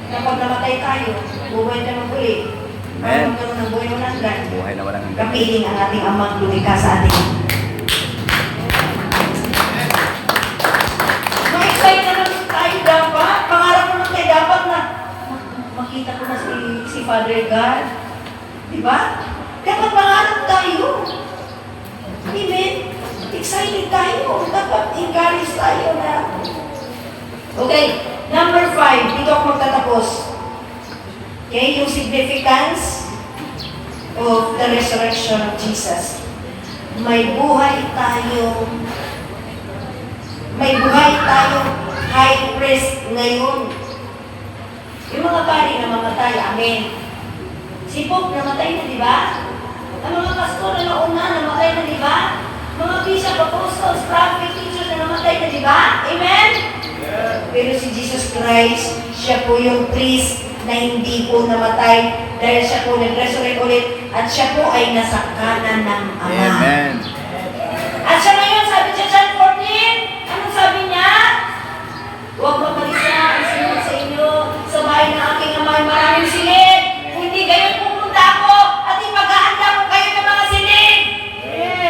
na pag namatay tayo, buhay na muli? Amen. Magkaroon ng buhay na walang hanggan. Buhay na walang hanggan. Kapiling ang ating amang lumikha sa atin. Ma-excite na naman tayo dapat. Pangarap mo lang tayo dapat na makita ko na si Father God. Diba? Dapat pangarap tayo. Amen? Excited tayo. Dapat encourage tayo na. Okay, number 5. Dito ako magtatapos. Okay, yung significance of the resurrection of Jesus. May buhay tayo high priest ngayon. Yung mga pari na mamatay, amen. Si Pope namatay na, di ba? Ang mga pastor na nauna, namatay na, di ba? Mga bishop, apostles, prophet, teachers na namatay na, di ba? Amen? Pero si Jesus Christ, siya po yung priest na hindi po namatay dahil siya po nag-resurrect ulit at siya po ay nasa kanan ng Ama. Amen. At siya ngayon, sabi siya John 14, anong sabi niya? Huwag mamalisa ang sinunod sa inyo sa bahay ng aking Ama ay maraming silid. Hindi gayon pupunta ako at ipag-ahanda ko kayo ng mga silid.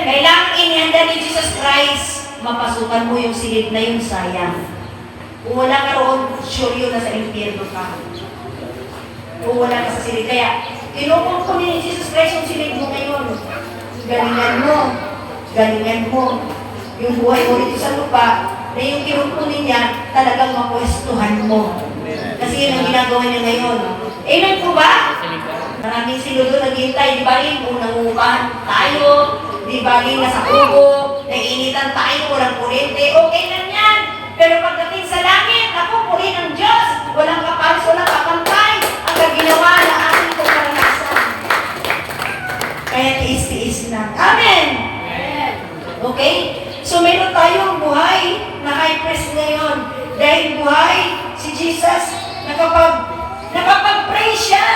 Kailangan inihanda ni Jesus Christ. Mapasukan mo yung silid na yun, sayang. Kung wala ka roon, sure yun na sa impyerno ka. Kung wala ka sa silid. Kaya, kinukumpuni ni Jesus Christ yung silid mo ngayon. Galingan mo. Galingan mo. Yung buhay mo rito sa lupa, na yung kinukunin niya, talagang mapwestuhan mo. Kasi yun ang ginagawa niya ngayon. Amen po ba? Maraming silo doon naghihintay. Di ba rin kung nangungupahan tayo? Di ba rin nasa kubo? Naiinitan tayo, walang kuryente? Okay lang yan. Pero pagdating sa langit, ako puri ng Diyos. Walang kapalis, walang kapantay. Ang ginawa na ating kong karanasan. Kaya tiis-tiis lang. Amen! Okay? So meron tayong buhay na high priest ngayon. Dahil buhay si Jesus, nakapag-pray siya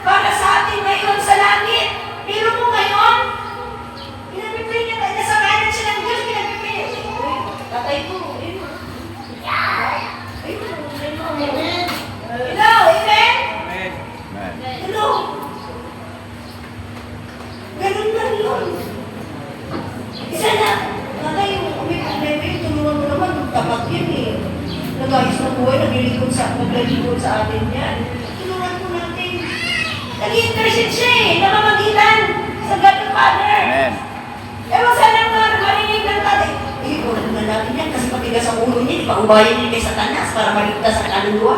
para sa atin ngayon sa langit. Pero mo ngayon, pinapipray niya tayo. Nasa kanan siya ng Diyos, pinapipray niya. Tatay ko, amen. Hello, amen? Hello. Ganun na yun. Isa na, tatay, may problema yun, tulungan mo naman, tapat yun eh. Nag-ayos ng buhay, naglilikod sa atin yan. Tulungan mo natin. Nag-intercede siya eh, namamagitan sa God the Father. Amen. Ewan sana nga, marinig ng tatay. Iwan na natin yan kasi matigas ang ulo niya, di ba? Ubayan niya kay Satanas para maligtas ang kaluluwa.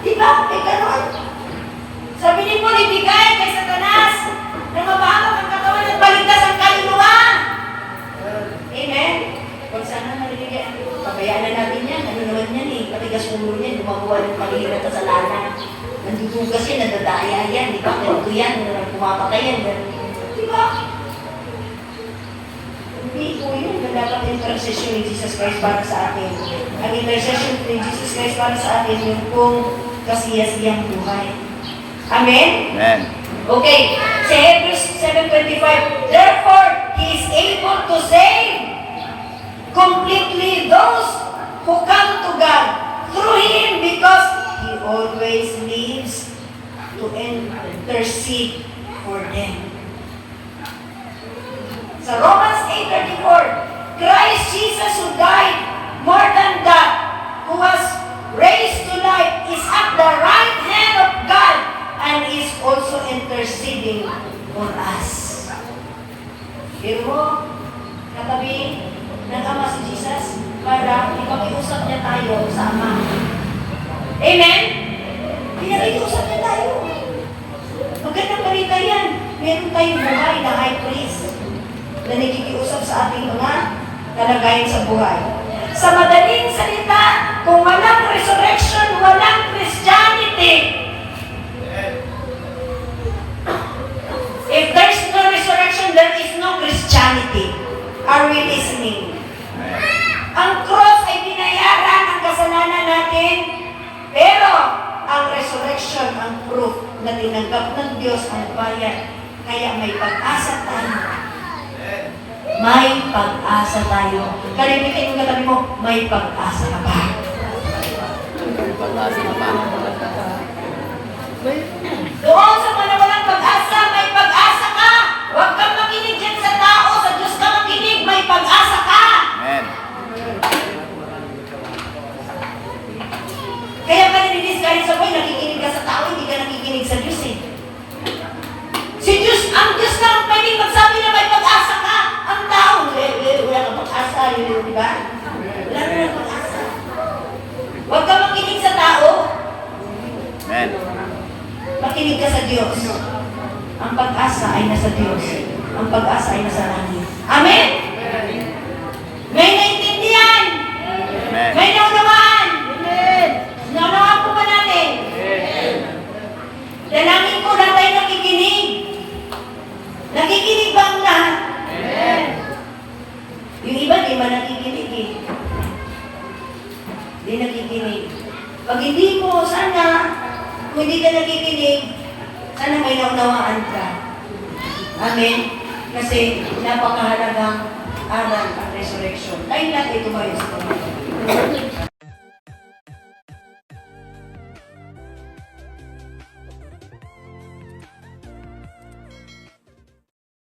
Di ba? Eh, gano'n. Sabi ni Paul, ibigay kay Satanas na mabawag ang katawan at maligtas ang kaluluwa. Amen? Kung sana marinig yan, pabayaan na natin yan. Ano naman yan eh, matigas ang ulo niya, gumagawa ng palihiran at kasalanan. Nandudugas yan, nadadaya yan, di ba? Ganito yan, pumapatay yan. Di ba? Hindi po yun na dapat intercession ni Jesus Christ para sa atin. Ang intercession ni Jesus Christ para sa atin yung kung kasiyasiyang buhay. Amen? Amen. Okay. Sa Hebrews 7:25, therefore, He is able to save completely those who come to God through Him because He always lives to intercede for them. Sa Romans 8:34, Christ Jesus who died more than that, who was raised to life, is at the right hand of God and is also interceding for us. Pero, katabi ng Ama si Jesus para ipakiusap niya tayo sa Ama. Amen? Pinakiusap niya tayo. Magandang balita yan. Meron tayong buhay na high priest na nakikiusap sa ating mga kalagayan sa buhay. Sa madaling salita, kung walang resurrection, walang Christianity. If there's no resurrection, there is no Christianity. Are we listening? Ang cross ay binayaran ang kasalanan natin, pero ang resurrection ang proof na tinanggap ng Diyos ang bayan. Kaya may pag-asa tayo. May pag-asa tayo. Kalimutin yung katabi mo, may pag-asa ka pa. Pag-asa ka pa. Doon sa mga walang pag-asa, may pag-asa ka. Huwag kang makinig dyan sa tao, sa Diyos ka makinig, may pag-asa ka. Amen. Kaya ka nanidiskari sa buhay, nakikinig ka sa tao, hindi ka nakikinig sa Diyos eh. Si Diyos, ang Diyos lang pwedeng magsabi na may pag-asa ka. Ang tao, wala kang pag-asa, di ba? Wala ka ng pag-asa. Huwag ka makinig sa tao, Amen. makinig ka sa Diyos. Ang pag-asa ay nasa Diyos. Ang pag-asa ay nasa langit. Amen? May naintindihan? Amen. May naunawaan? Naunawaan po ba natin? Dalangin ko lang tayo nakikinig. Nakikinig ba ang lahat? Yung iba di man nakikinig eh. Di nakikinig. Pag hindi mo, sana, kung hindi ka nakikinig, sana may naunawaan ka. Amen? Kasi napakahalagang aral ang resurrection. Dahil natin tumayo sa Panginoon.